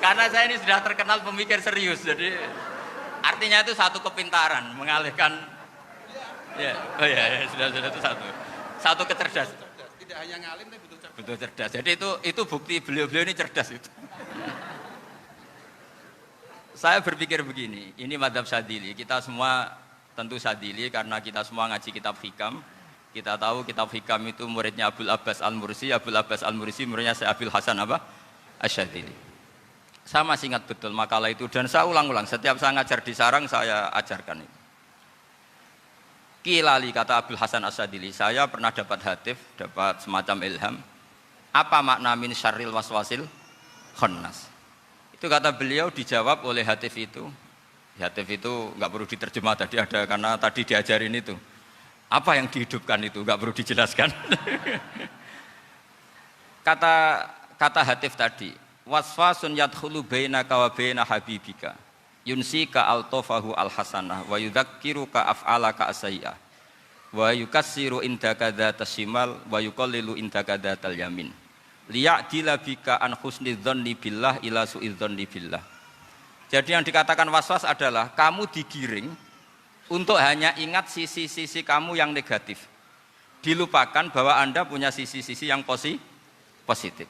Karena saya ini sudah terkenal pemikir serius, jadi artinya itu satu kepintaran mengalihkan. Ya, oh ya, sudah itu satu kecerdasan. Tidak hanya ngalim tapi Betul cerdas. Jadi itu bukti beliau-beliau ini cerdas itu. Saya berpikir begini, ini madhab Syadzili. Kita semua tentu Syadzili karena kita semua ngaji kitab hikam. Kita tahu kitab hikam itu muridnya Abul Abbas Al-Mursi. Abul Abbas Al-Mursi muridnya Syekh Abil Hasan apa? Asy-Syadzili. Saya masih ingat betul makalah itu dan saya ulang-ulang. Setiap saya ngajar di sarang saya ajarkan itu. Kilali kata Abul Hasan Asy-Syadzili, saya pernah dapat hatif, dapat semacam ilham. Apa makna min syarril waswasil khannas? Itu kata beliau dijawab oleh hatif itu. Hatif itu nggak perlu diterjemah tadi ada karena tadi diajarin itu. Apa yang dihidupkan itu nggak perlu dijelaskan. kata hatif tadi, waswasun yadkhulu bainaka wa baina habibika. Yunsika altofahu alhasanah wa yudzakiruka af'alaka asyi'ah. Wa yukassiru indaka dzatas shimal wa yuqallilu indaka dzatal yamin. Liya'dila bika an husnidzanni billah ila su'idzanni billah. Jadi yang dikatakan waswas adalah kamu digiring untuk hanya ingat sisi-sisi kamu yang negatif. Dilupakan bahwa Anda punya sisi-sisi yang positif.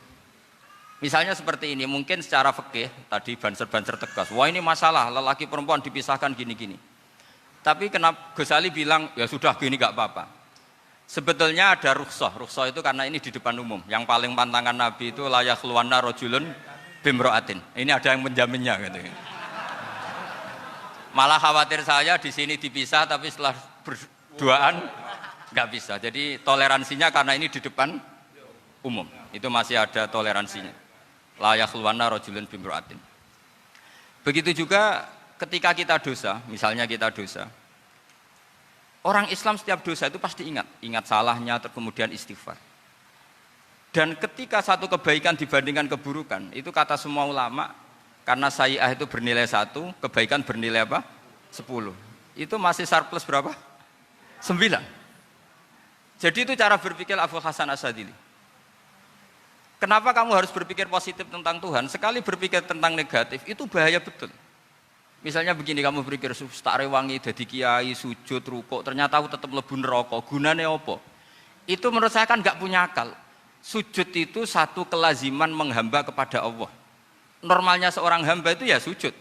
Misalnya seperti ini, mungkin secara fikih tadi banser-banser tegas. Wah ini masalah, lelaki perempuan dipisahkan gini-gini. Tapi kenapa Ghazali bilang ya sudah gini gak apa-apa. Sebetulnya ada rukhsah itu karena ini di depan umum. Yang paling pantangan Nabi itu layak luwana rojulun bimro'atin. Ini ada yang menjaminnya gitu. Malah khawatir saya di sini dipisah tapi setelah berduaan nggak bisa. Jadi toleransinya karena ini di depan umum. Itu masih ada toleransinya. Layak luwana rojulun bimro'atin. Begitu juga ketika kita dosa, misalnya kita dosa. Orang Islam setiap dosa itu pasti ingat salahnya, kemudian istighfar. Dan ketika satu kebaikan dibandingkan keburukan, itu kata semua ulama, karena sayyi'ah itu bernilai 1, kebaikan bernilai apa? 10. Itu masih surplus berapa? 9. Jadi itu cara berpikir Abul Hasan Asy-Syadzili. Kenapa kamu harus berpikir positif tentang Tuhan? Sekali berpikir tentang negatif, itu bahaya betul. Misalnya begini, kamu berpikir tak rewangi jadi kiai, sujud, rukuk, ternyata aku tetap lebu neraka. Gunanya apa? Itu menurut saya kan nggak punya akal. Sujud itu satu kelaziman menghamba kepada Allah. Normalnya seorang hamba itu ya sujud.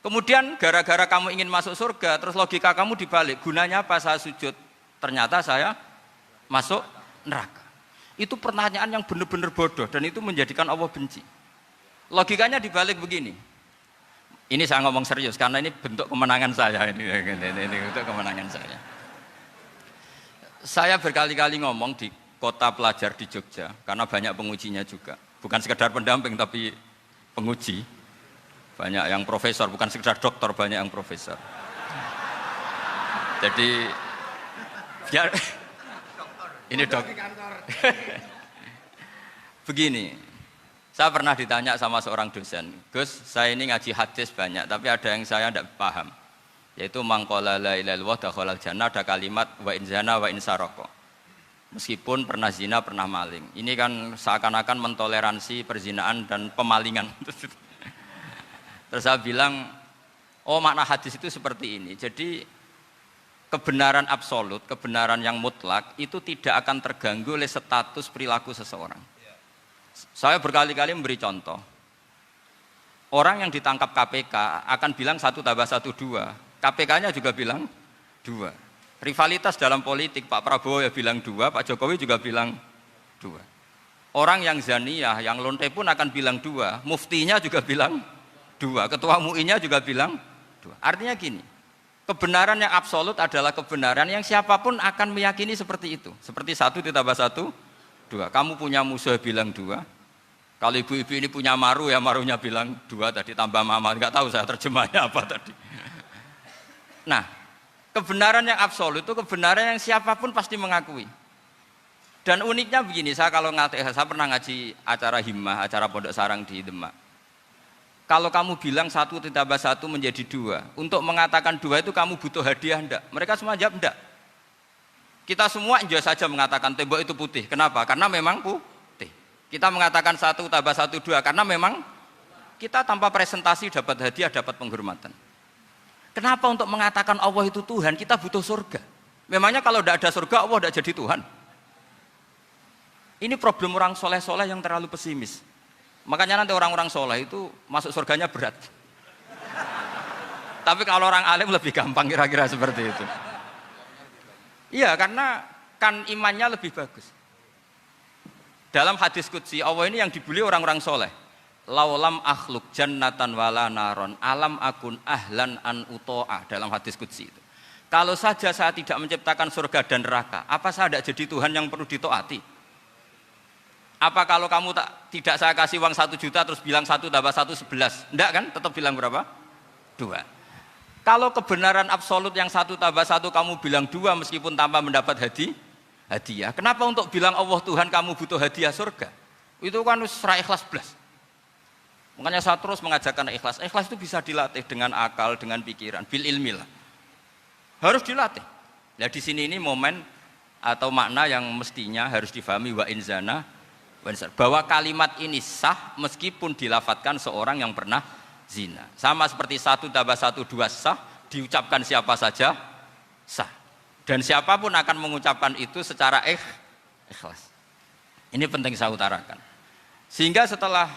Kemudian gara-gara kamu ingin masuk surga, terus logika kamu dibalik. Gunanya apa saya sujud? Ternyata saya masuk neraka. Itu pertanyaan yang benar-benar bodoh dan itu menjadikan Allah benci. Logikanya dibalik begini. Ini saya ngomong serius karena ini bentuk kemenangan saya ini bentuk kemenangan saya. Saya berkali-kali ngomong di kota pelajar di Jogja karena banyak pengujinya juga. Bukan sekedar pendamping tapi penguji. Banyak yang profesor, bukan sekedar dokter, banyak yang profesor. Jadi biar ini dok. Begini, saya pernah ditanya sama seorang dosen, Gus, saya ini ngaji hadis banyak, tapi ada yang saya tidak paham, yaitu mangkola la ilaha illallah dakhalal jannah, ada kalimat wa in zana wa in saroko. Meskipun pernah zina, pernah maling. Ini kan seakan-akan mentoleransi perzinaan dan pemalingan. Terus saya bilang, oh makna hadis itu seperti ini. Jadi kebenaran absolut, kebenaran yang mutlak itu tidak akan terganggu oleh status perilaku seseorang. Saya berkali-kali memberi contoh. Orang yang ditangkap KPK akan bilang 1 + 1 2. KPK-nya juga bilang 2. Rivalitas dalam politik, Pak Prabowo ya bilang 2, Pak Jokowi juga bilang 2. Orang yang zaniyah, yang lonte pun akan bilang 2, muftinya juga bilang 2, ketua MUI-nya juga bilang 2. Artinya gini, kebenaran yang absolut adalah kebenaran yang siapapun akan meyakini seperti itu. Seperti 1 + 1 2. Kamu punya musuh bilang 2. Kalau ibu-ibu ini punya maru ya marunya bilang 2 tadi tambah mama. Enggak tahu saya terjemahnya apa tadi. Nah, kebenaran yang absolut itu kebenaran yang siapapun pasti mengakui. Dan uniknya begini, saya pernah ngaji acara himmah, acara pondok sarang di Demak. Kalau kamu bilang 1 + 1 menjadi 2, untuk mengatakan 2 itu kamu butuh hadiah enggak? Mereka semua jawab enggak. Kita semua enjoy saja mengatakan tembok itu putih. Kenapa? Karena memang putih. Kita mengatakan 1 + 1 2 karena memang kita tanpa presentasi dapat hadiah, dapat penghormatan. Kenapa untuk mengatakan Allah itu Tuhan kita butuh surga? Memangnya kalau tidak ada surga Allah tidak jadi Tuhan? Ini problem orang soleh-soleh yang terlalu pesimis. Makanya nanti orang-orang soleh itu masuk surganya berat. Tapi kalau orang alim lebih gampang kira-kira seperti itu. Iya, karena kan imannya lebih bagus. Dalam hadis qudsi Allah ini yang dibuli orang-orang soleh. Laulam akhluk jannatan wala naron alam akun ahlan an uto'a, dalam hadis qudsi itu. Kalau saja saya tidak menciptakan surga dan neraka, apa saya tidak jadi Tuhan yang perlu ditaati? Apa kalau kamu tidak saya kasih uang 1 juta terus bilang 1 + 1 11? Enggak kan? Tetap bilang berapa? 2. Kalau kebenaran absolut yang 1 + 1 kamu bilang 2 meskipun tanpa mendapat hadiah. Kenapa untuk bilang Allah Tuhan kamu butuh hadiah surga? Itu kan serah ikhlas blas. Makanya saya terus mengajarkan ikhlas. Ikhlas itu bisa dilatih dengan akal, dengan pikiran, bil ilmi lah. Harus dilatih. Nah di sini ini momen atau makna yang mestinya harus difahami wa in zana bahwa kalimat ini sah meskipun dilafatkan seorang yang pernah zina. Sama seperti 1 + 1 2 sah, diucapkan siapa saja sah. Dan siapapun akan mengucapkan itu secara ikhlas. Ini penting saya utarakan. Sehingga setelah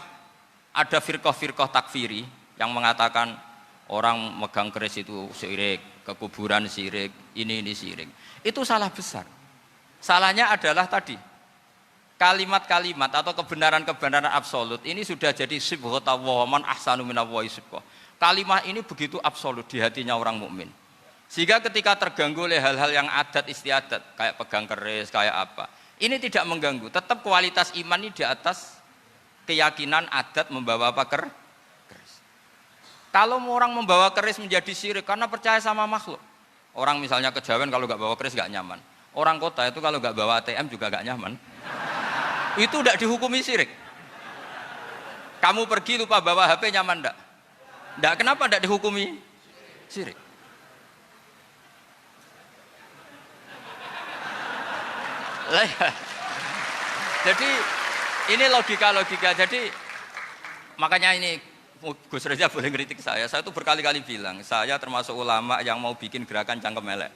ada firqah-firqah takfiri yang mengatakan orang megang keris itu syirik, ke kuburan syirik, ini syirik. Itu salah besar. Salahnya adalah tadi kalimat-kalimat atau kebenaran-kebenaran absolut ini sudah jadi sibghatullah man ahsanu minallahi sibghah. Kalimat ini begitu absolut di hatinya orang mukmin. Sehingga ketika terganggu oleh hal-hal yang adat istiadat kayak pegang keris, kayak apa, ini tidak mengganggu. Tetap kualitas iman ini di atas keyakinan adat membawa apa keris. Kalau orang membawa keris menjadi syirik karena percaya sama makhluk. Orang misalnya kejawen kalau nggak bawa keris nggak nyaman. Orang kota itu kalau nggak bawa ATM juga nggak nyaman. Itu tidak dihukumi syirik. Kamu pergi lupa bawa HP nyaman enggak? Enggak, kenapa enggak dihukumi syirik? Jadi ini logika-logika. Jadi makanya ini Gus Reza boleh ngeritik saya. Saya itu berkali-kali bilang, saya termasuk ulama yang mau bikin gerakan cangkem elek.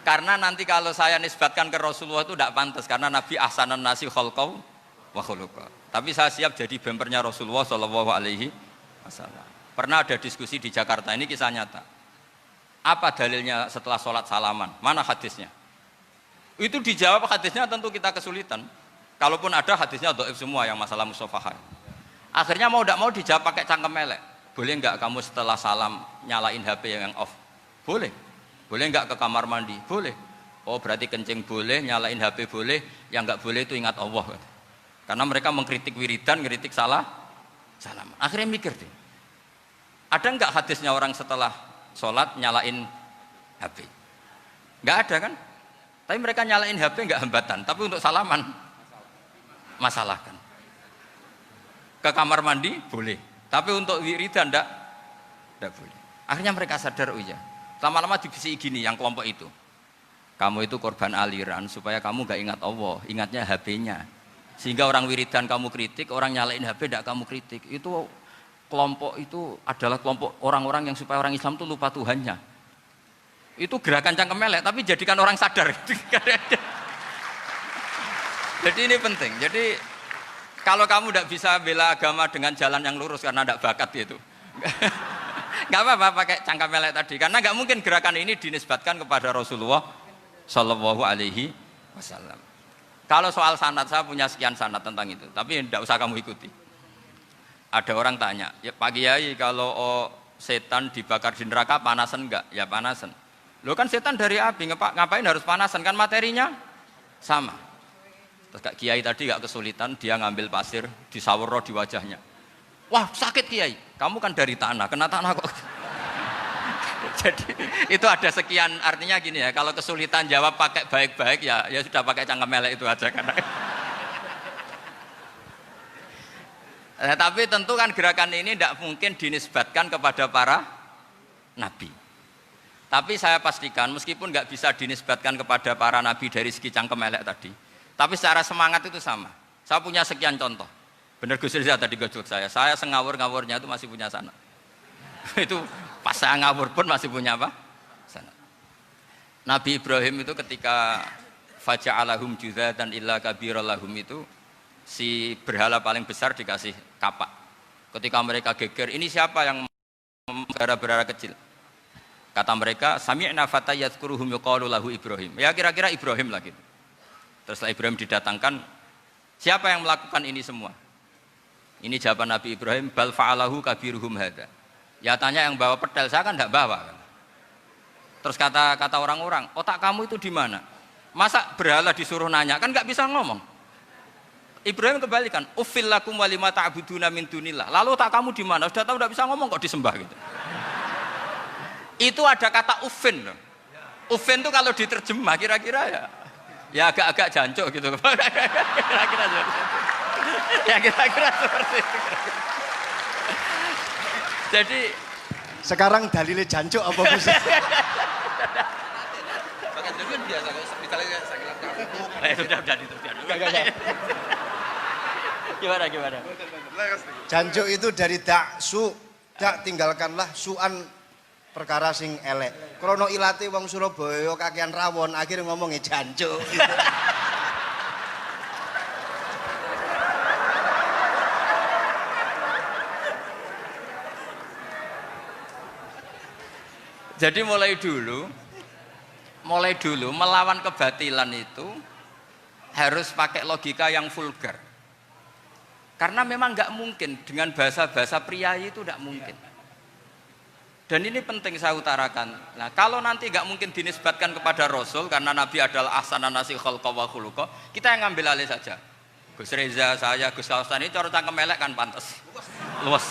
Karena nanti kalau saya nisbatkan ke Rasulullah itu tidak pantas karena Nabi ahsanan nasi khalqaw wa khuluqa. Tapi saya siap jadi bempernya Rasulullah Shallallahu Alaihi Wasallam. Pernah ada diskusi di Jakarta, ini kisah nyata. Apa dalilnya setelah sholat salaman? Mana hadisnya? Itu dijawab hadisnya tentu kita kesulitan. Kalaupun ada hadisnya dhaif semua yang masalah musafahah. Akhirnya mau tidak mau dijawab pakai cangkem elek. Boleh enggak kamu setelah salam nyalain HP yang off? Boleh. Boleh enggak ke kamar mandi? Boleh. Oh berarti kencing boleh, nyalain HP boleh, yang enggak boleh itu ingat Allah. Karena mereka mengkritik wiridan, ngeritik salam. Akhirnya mikir deh. Ada enggak hadisnya orang setelah sholat nyalain HP? Enggak ada kan? Tapi mereka nyalain HP enggak hambatan, tapi untuk salaman masalah kan. Ke kamar mandi boleh, tapi untuk wiridan enggak boleh. Akhirnya mereka sadar, oh iya. Lama-lama dibisi gini yang kelompok itu. Kamu itu korban aliran supaya kamu enggak ingat Allah, ingatnya HP-nya. Sehingga orang wiridan kamu kritik, orang nyalain HP enggak kamu kritik. Itu kelompok itu adalah kelompok orang-orang yang supaya orang Islam itu lupa Tuhannya. Itu gerakan cangkem elek tapi jadikan orang sadar. Jadi ini penting. Jadi kalau kamu tidak bisa bela agama dengan jalan yang lurus karena tidak bakat itu, nggak apa-apa pakai cangkem elek tadi. Karena nggak mungkin gerakan ini dinisbatkan kepada Rasulullah Shallallahu Alaihi Wasallam. Kalau soal sanad saya punya sekian sanad tentang itu, tapi tidak usah kamu ikuti. Ada orang tanya, ya Pak Kiai kalau setan dibakar di neraka panasan enggak? Ya panasan. Lo kan setan dari api, ngapain harus panasan? Kan materinya sama. Terus Kak Kiai tadi gak kesulitan, dia ngambil pasir, disawero di wajahnya. Wah sakit Kiai, kamu kan dari tanah, kena tanah kok. Jadi itu ada sekian, artinya gini ya, kalau kesulitan jawab pakai baik-baik ya sudah pakai cangkem elek itu aja kan. Nah, tapi tentu kan gerakan ini tidak mungkin dinisbatkan kepada para nabi. Tapi saya pastikan meskipun nggak bisa dinisbatkan kepada para nabi dari segi cangkem elek tadi, tapi secara semangat itu sama. Saya punya sekian contoh. Bener Gus Riza tadi gojok saya ngawur-ngawurnya itu masih punya sanad. Itu pas saya ngawur pun masih punya apa? Sanad. Nabi Ibrahim itu ketika faja'alahum juzatan illa kabirallahum itu si berhala paling besar dikasih kapak. Ketika mereka geger, ini siapa yang berhala kecil? Kata mereka, sami'na fata yadhkuruhum yuqalu lahu Ibrahim. Ya kira-kira Ibrahim lah gitu. Terus setelah Ibrahim didatangkan, siapa yang melakukan ini semua? Ini jawaban Nabi Ibrahim, bal fa'alahu kabiruhum hadza. Ya tanya yang bawa pedal, saya kan enggak bawa kan. Terus kata orang-orang, otak kamu itu di mana? Masa berhala disuruh nanya, kan enggak bisa ngomong. Ibrahim kembalikan, uffil lakum wa lima ta'buduna min dunillah. Lalu otak kamu di mana? Sudah tahu enggak bisa ngomong kok disembah gitu. Itu ada kata ufin loh. Ufin itu kalau diterjemah kira-kira ya agak-agak jancuk gitu. Kira-kira ya kira-kira seperti itu. Jadi Sekarang dalilnya jancuk apa Gus? Gimana? Jancuk itu dari daksu, dak tinggalkanlah suan perkara sing elek. Krono ilate wong Surabaya kakean rawon, akhirnya ngomongnya jancuk. Gitu. Jadi mulai dulu melawan kebatilan itu harus pakai logika yang vulgar. Karena memang nggak mungkin dengan bahasa-bahasa priayi itu nggak mungkin. Dan ini penting saya utarakan. Nah, kalau nanti nggak mungkin dinisbatkan kepada Rasul karena Nabi adalah ahsanan nasi khalqa wa khuluqa, kita yang ngambil alih saja. Gus Reza, saya, Gus Kaustan ini cara cangkem elek kan pantas. Luas.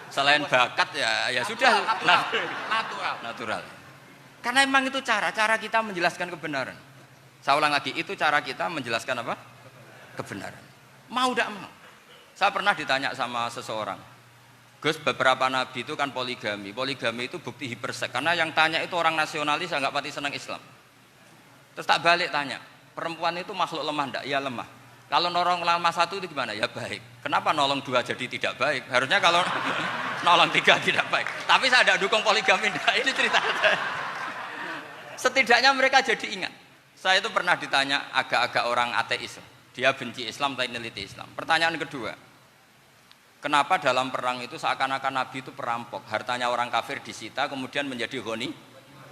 Selain bakat ya sudah natural. Karena memang itu cara kita menjelaskan kebenaran. Saya ulang lagi, itu cara kita menjelaskan apa? Kebenaran. Mau tidak mau. Saya pernah ditanya sama seseorang, Gus, beberapa nabi itu kan poligami. Poligami itu bukti hipersek. Karena yang tanya itu orang nasionalis yang nggak pati senang Islam. Terus tak balik tanya, perempuan itu makhluk lemah enggak? Ya lemah. Kalau nolong lama satu itu gimana? Ya baik. Kenapa nolong dua jadi tidak baik? Harusnya kalau nolong tiga tidak baik. Tapi saya tidak dukung poligami. Enggak. Ini cerita saya. Setidaknya mereka jadi ingat. Saya itu pernah ditanya agak-agak orang ateis. Dia benci Islam tapi neliti Islam. Pertanyaan kedua, kenapa dalam perang itu seakan-akan Nabi itu perampok? Hartanya orang kafir disita kemudian menjadi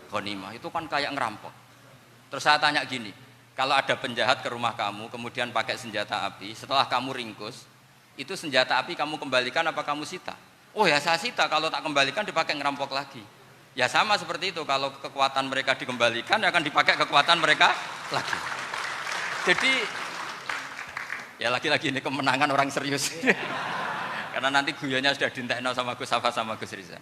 ghanimah. Itu kan kayak ngerampok. Terus saya tanya gini, Kalau ada penjahat ke rumah kamu, kemudian pakai senjata api, setelah kamu ringkus, itu senjata api kamu kembalikan apa kamu sita? Oh ya saya sita, kalau tak kembalikan dipakai ngerampok lagi. Ya sama seperti itu, kalau kekuatan mereka dikembalikan akan dipakai kekuatan mereka lagi. Jadi ya lagi-lagi ini kemenangan orang serius. Karena nanti guyonnya sudah dintekno sama Gus Safa sama Gus Riza.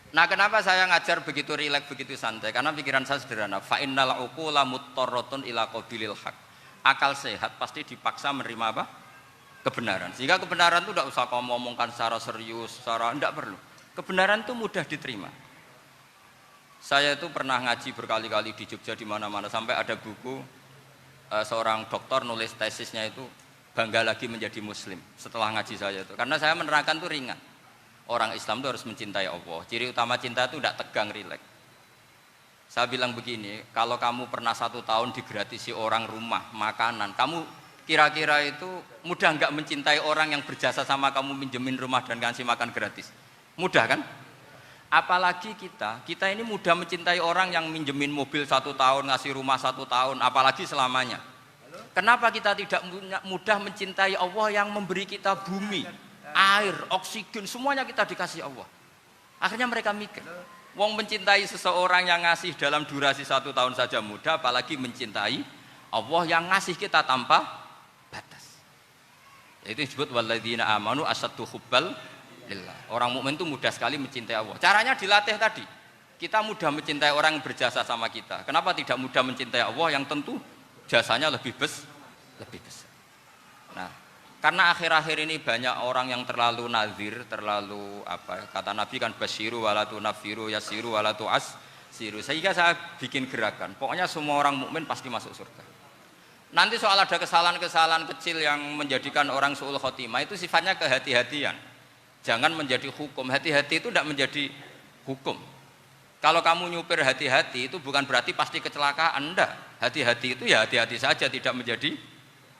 Nah kenapa saya ngajar begitu rileks, begitu santai? Karena pikiran saya sederhana. Fa innal uqula muttarratun ila qabilil haq. Akal sehat pasti dipaksa menerima apa? Kebenaran. Sehingga kebenaran itu tidak usah kamu ngomongkan secara serius, secara tidak perlu. Kebenaran itu mudah diterima. Saya itu pernah ngaji berkali-kali di Jogja di mana-mana sampai ada buku seorang dokter nulis tesisnya itu bangga lagi menjadi muslim setelah ngaji saya itu. Karena saya menerangkan itu ringan. Orang Islam itu harus mencintai Allah. Ciri utama cinta itu tidak tegang, rileks. Saya bilang begini, kalau kamu pernah 1 tahun digratisi orang rumah, makanan, kamu kira-kira itu mudah nggak mencintai orang yang berjasa sama kamu minjemin rumah dan kasih makan gratis? Mudah kan? Apalagi kita ini mudah mencintai orang yang minjemin mobil 1 tahun, ngasih rumah 1 tahun, apalagi selamanya. Kenapa kita tidak mudah mencintai Allah yang memberi kita bumi, air, oksigen, semuanya kita dikasih Allah. Akhirnya mereka mikir, wong mencintai seseorang yang ngasih dalam durasi 1 tahun saja mudah, apalagi mencintai Allah yang ngasih kita tanpa batas. Itu disebut walladzina amanu asaddu hubbal lillah. Orang mukmin itu mudah sekali mencintai Allah. Caranya dilatih tadi. Kita mudah mencintai orang yang berjasa sama kita. Kenapa tidak mudah mencintai Allah yang tentu jasanya lebih besar? Nah, karena akhir-akhir ini banyak orang yang terlalu nazir, terlalu apa? Kata Nabi kan basyiru walatu nafiru yasiru walatu asiru. Sehingga saya bikin gerakan. Pokoknya semua orang mukmin pasti masuk surga. Nanti soal ada kesalahan-kesalahan kecil yang menjadikan orang su'ul khotimah itu sifatnya kehati-hatian. Jangan menjadi hukum. Hati-hati itu tidak menjadi hukum. Kalau kamu nyupir hati-hati itu bukan berarti pasti kecelakaan, enggak. Hati-hati itu ya hati-hati saja, tidak menjadi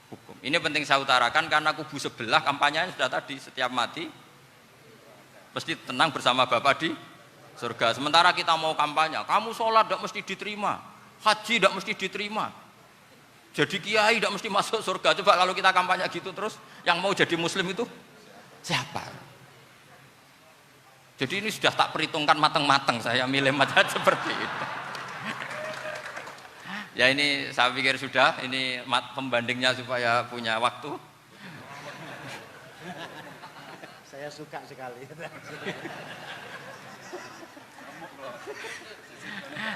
hukum. Ini penting saya utarakan karena kubu sebelah kampanyenya sudah tadi, setiap mati pasti tenang bersama Bapak di surga. Sementara kita mau kampanye, kamu sholat tidak mesti diterima, haji tidak mesti diterima, jadi kiai tidak mesti masuk surga. Coba kalau kita kampanye gitu terus, yang mau jadi muslim itu siapa? Jadi ini sudah tak perhitungkan matang-matang, saya milih macam seperti itu. Ya ini saya pikir sudah, ini pembandingnya supaya punya waktu. Saya suka sekali.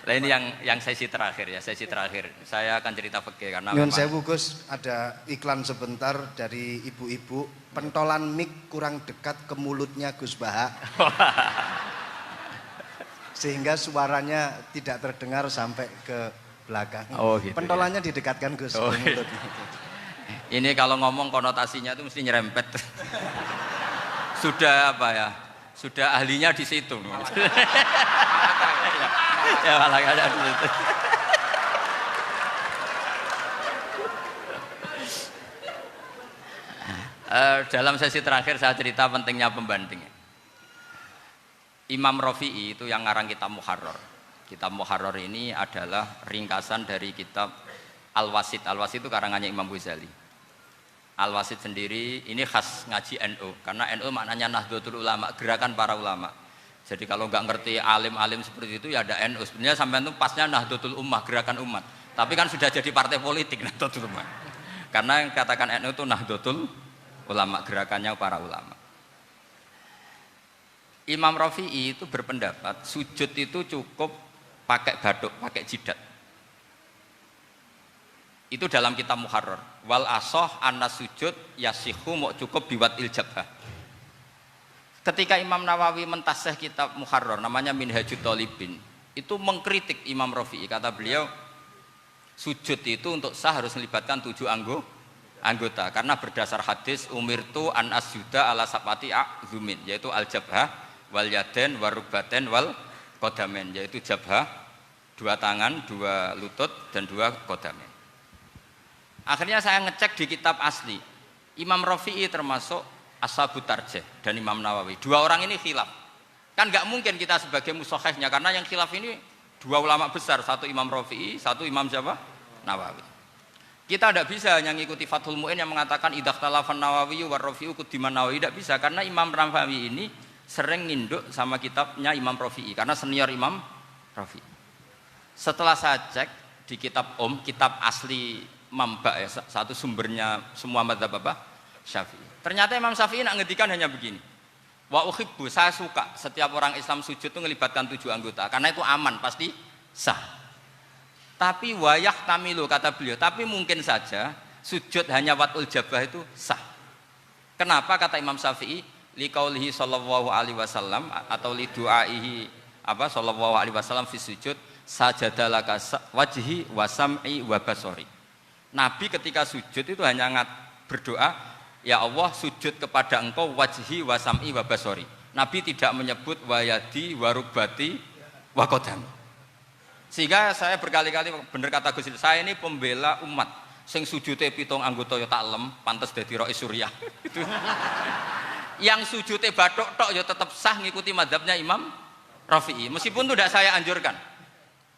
Nah ini yang sesi terakhir ya, sesi terakhir. Saya akan cerita fikih karena Nyun sewu Gus, ada iklan sebentar dari ibu-ibu, pentolan mic kurang dekat ke mulutnya Gus Baha. Sehingga suaranya tidak terdengar sampai ke belakang. Oh, gitu, pentolannya ya? Didekatkan Gus ke mulut. Ini kalau ngomong konotasinya itu mesti nyerempet. Sudah apa ya? Sudah ahlinya di situ. Ya malah ada di situ. Dalam sesi terakhir saya cerita pentingnya pembanding. Imam Rafi'i itu yang ngarang kitab Muharrar. Kitab Muharrar ini adalah ringkasan dari kitab Al-Wasit. Al-Wasit itu karangannya Imam Ghazali. Al-Wasit sendiri ini khas ngaji NU, karena NU maknanya Nahdlatul Ulama, gerakan para ulama. Jadi kalau nggak ngerti alim-alim seperti itu ya ada NU. Sebenarnya sampai itu pasnya Nahdlatul Ummah, gerakan umat. Tapi kan sudah jadi partai politik Nahdlatul Ummah. Karena yang katakan NU itu Nahdlatul Ulama, gerakannya para ulama. Imam Rafi'i itu berpendapat sujud itu cukup pakai baduk, pakai jidat. Itu dalam kitab Muharrar. Wal asoh anna sujud yasihu mau cukup biwat iljabah. Ketika Imam Nawawi mentasih kitab Muharrar namanya Minhajut Thalibin, itu mengkritik Imam Rafi'i. Kata beliau sujud itu untuk sah harus melibatkan 7 anggota karena berdasar hadis umirtu an asjuda ala sabati a'zumin, yaitu al jabhah wal yaden wal rukbaten wal qadamen, yaitu jabhah 2 tangan, 2 lutut dan 2 qadamen. Akhirnya saya ngecek di kitab asli, Imam Rafi'i termasuk Ashabut Tarjih dan Imam Nawawi. 2 orang ini khilaf. Kan nggak mungkin kita sebagai musokhehnya, karena yang khilaf ini 2 ulama besar, satu Imam Rafi'i, satu Imam siapa? Nawawi. Kita tidak bisa hanya ngikuti Fathul Mu'in yang mengatakan idza khtalafan Nawawi wa Rafi'u qudiman Nawawi, tidak bisa, karena Imam Nawawi ini sering nginduk sama kitabnya Imam Rafi'i karena senior Imam Rafi'i. Setelah saya cek di kitab kitab asli Mamba ya, satu sumbernya semua madzhab apa? Syafi'i. Ternyata Imam Syafi'i nak ngedikan hanya begini. Wa uhibbu, saya suka setiap orang Islam sujud itu melibatkan 7 anggota karena itu aman, pasti sah. Tapi wayah tamilu, kata beliau, tapi mungkin saja sujud hanya watul jabah itu sah. Kenapa kata Imam Syafi'i? Liqaulihi sallallahu alaihi wasallam atau li du'aihi apa sallallahu alaihi wasallam fi sujud sajadalaka wajhi wa sam'i wa basori. Nabi ketika sujud itu hanya berdoa, ya Allah sujud kepada engkau wajhi wa sam'i wa basori. Nabi tidak menyebut wayadi wa rukbati wa qadami. Sehingga saya berkali-kali bener kata Gus, saya ini pembela umat sing sujute 7 anggota ya taklem pantes dadi Rais Suriah. Itu. Yang sujute bathuk tok ya tetap sah ngikuti mazhabnya Imam Rafi'i. Meskipun itu tidak saya anjurkan.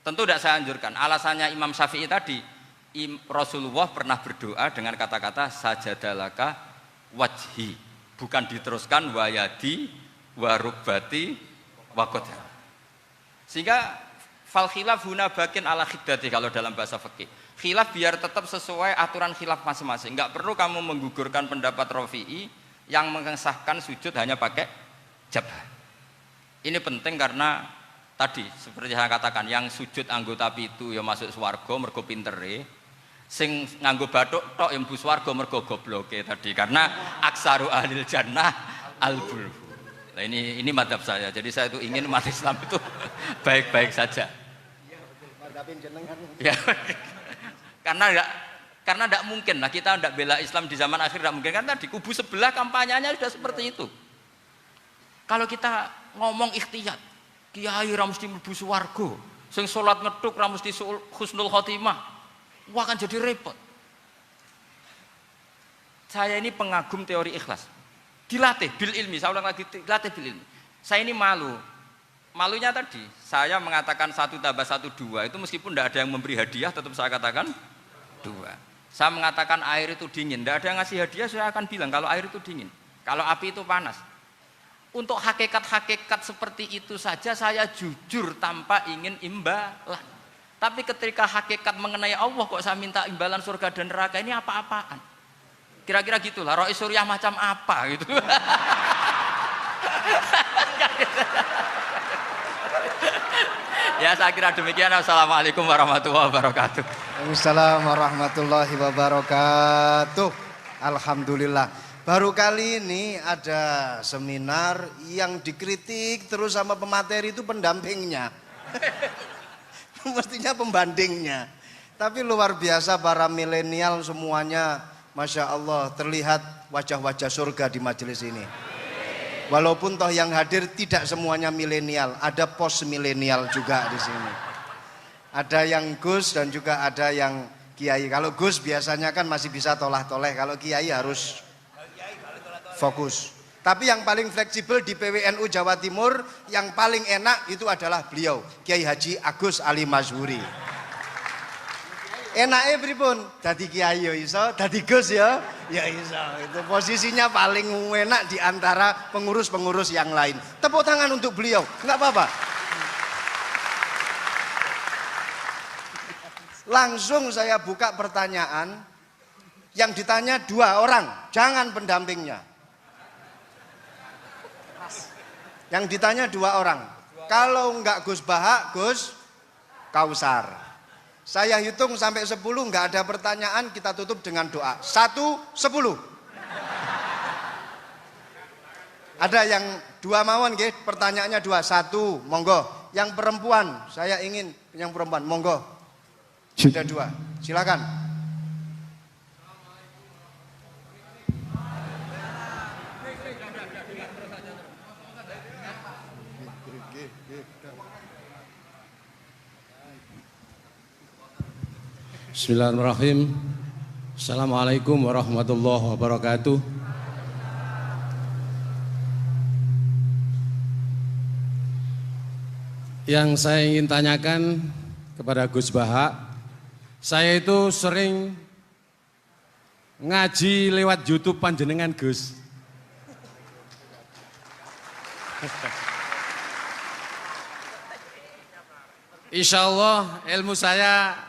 Tentu tidak saya anjurkan. Alasannya Imam Syafi'i tadi, Rasulullah pernah berdoa dengan kata-kata sajadalaka wajhi, bukan diteruskan wayadi warubati wakoda. Sehingga fal khilaf huna bakin ala khiddati kalau dalam bahasa fikih. Khilaf biar tetap sesuai aturan khilaf masing-masing. Enggak perlu kamu menggugurkan pendapat Rafi'i yang mengesahkan sujud hanya pakai jabah. Ini penting karena tadi seperti saya katakan, yang sujud anggota itu ya masuk swarga mergo pintere, sing nganggo bathuk tok yang mlebu swarga mergo gobloke tadi, karena aksaru ahlil jannah al-bulhu. Nah ini madhab saya. Jadi saya itu ingin umat Islam itu baik-baik saja. Ya, karena tidak mungkin lah kita tidak bela Islam di zaman akhir, tidak mungkin, karena di kubu sebelah kampanyenya sudah seperti itu. Kalau kita ngomong ikhtiyat, kiai ra mesti mlebu swarga, sing salat ngethuk ra mesti husnul khotimah, wah akan jadi repot. Saya ini pengagum teori ikhlas, dilatih bil ilmi, saya ulang lagi, dilatih bil ilmi. Saya ini malunya tadi, saya mengatakan 1 tambah 1 2, itu meskipun tidak ada yang memberi hadiah, tetap saya katakan 2. Saya mengatakan air itu dingin, tidak ada yang ngasih hadiah, saya akan bilang kalau air itu dingin, kalau api itu panas. Untuk hakikat-hakikat seperti itu saja saya jujur tanpa ingin imbalan. Tapi ketika hakikat mengenai Allah kok saya minta imbalan surga dan neraka, ini apa-apaan? Kira-kira gitulah, Rais Suriah macam apa gitu. Ya saya kira demikian. Assalamualaikum warahmatullahi wabarakatuh. Waalaikumsalam warahmatullahi wabarakatuh. Alhamdulillah. Baru kali ini ada seminar yang dikritik terus sama pemateri itu pendampingnya. Mestinya pembandingnya. Tapi luar biasa para milenial semuanya, Masya Allah, terlihat wajah-wajah surga di majelis ini. Walaupun toh yang hadir tidak semuanya milenial, ada post milenial juga di sini. Ada yang Gus dan juga ada yang Kiai. Kalau Gus biasanya kan masih bisa tolah-toleh, kalau Kiai harus fokus. Tapi yang paling fleksibel di PWNU Jawa Timur, yang paling enak itu adalah beliau, Kiai Haji Agus Ali Mazhuri. Enaknya pripun? Dadi kiai ya iso, dadi Gus ya iso. Itu posisinya paling enak di antara pengurus-pengurus yang lain. Tepuk tangan untuk beliau, enggak apa-apa. Langsung saya buka pertanyaan. Yang ditanya 2 orang, jangan pendampingnya. Yang ditanya 2 orang. Kalau enggak Gus Baha, Gus Kausar. Saya hitung sampai 10, enggak ada pertanyaan, kita tutup dengan doa. 1, 10. Ada yang 2 mawon nggih, pertanyaannya 2. 1, monggo. Yang perempuan, saya ingin yang perempuan, monggo. Sudah 2. Silakan. Bismillahirrahmanirrahim. Assalamualaikum warahmatullahi wabarakatuh. Yang saya ingin tanyakan kepada Gus Baha, Saya itu sering ngaji lewat YouTube panjenengan Gus. Insya Allah ilmu saya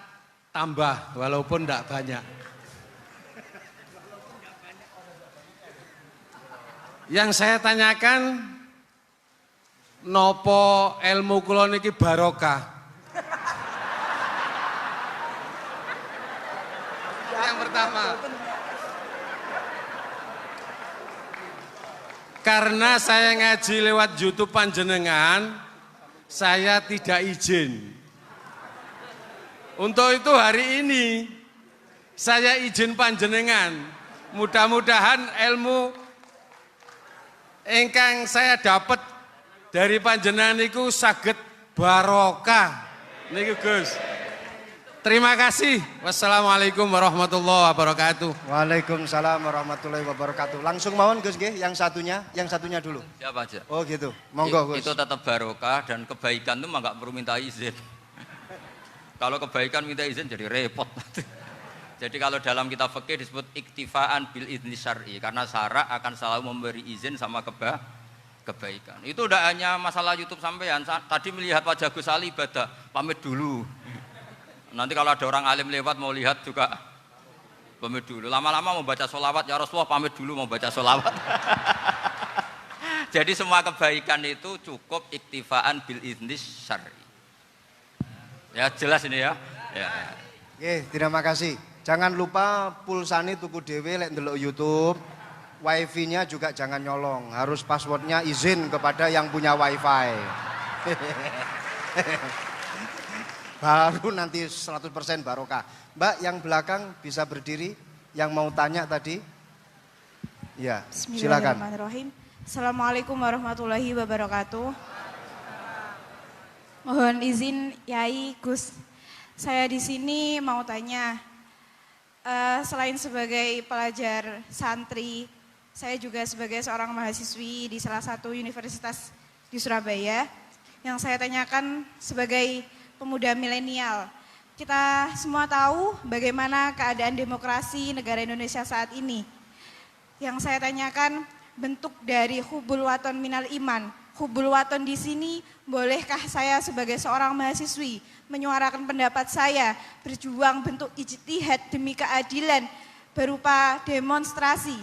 tambah walaupun tidak banyak. Yang saya tanyakan, nopo ilmu kula niki barokah? Yang pertama, karena saya ngaji lewat YouTube panjenengan, saya tidak izin. Untuk itu hari ini saya izin panjenengan. Mudah-mudahan ilmu ingkang saya dapat dari panjenengan niku saged barokah. Niku Gus. Terima kasih. Wassalamualaikum warahmatullahi wabarakatuh. Waalaikumsalam warahmatullahi wabarakatuh. Langsung mawon Gus nggih, yang satunya dulu. Siapa aja? Oh gitu. Monggo Gus. Itu tetap barokah dan kebaikan itu mah nggak perlu minta izin. Kalau kebaikan minta izin jadi repot. Jadi kalau dalam kitab fikih disebut iktifaan bil idzni syar'i, karena syara akan selalu memberi izin sama kebaikan. Itu udah hanya masalah YouTube sampean. Tadi melihat wajah Gus Ali ibadah, pamit dulu. Nanti kalau ada orang alim lewat mau lihat juga pamit dulu. Lama-lama mau baca sholawat, ya Rasulullah pamit dulu mau baca sholawat. Jadi semua kebaikan itu cukup iktifaan bil idzni syar'i. Ya jelas ini ya. Oke, terima kasih. Jangan lupa pulsane tuku dhewe lek ndelok YouTube. Wifi-nya juga jangan nyolong. Harus passwordnya izin kepada yang punya wifi. Baru nanti 100% barokah. Mbak yang belakang bisa berdiri. Yang mau tanya tadi. Ya, silakan. Bismillahirrahmanirrahim. Assalamualaikum warahmatullahi wabarakatuh. Mohon izin Yai Gus, saya di sini mau tanya, selain sebagai pelajar santri, saya juga sebagai seorang mahasiswi di salah satu universitas di Surabaya. Yang saya tanyakan sebagai pemuda milenial, kita semua tahu bagaimana keadaan demokrasi negara Indonesia saat ini. Yang saya tanyakan bentuk dari hubul waton minal iman. Hubul waton di sini, bolehkah saya sebagai seorang mahasiswi menyuarakan pendapat saya, berjuang bentuk ijtihad demi keadilan berupa demonstrasi?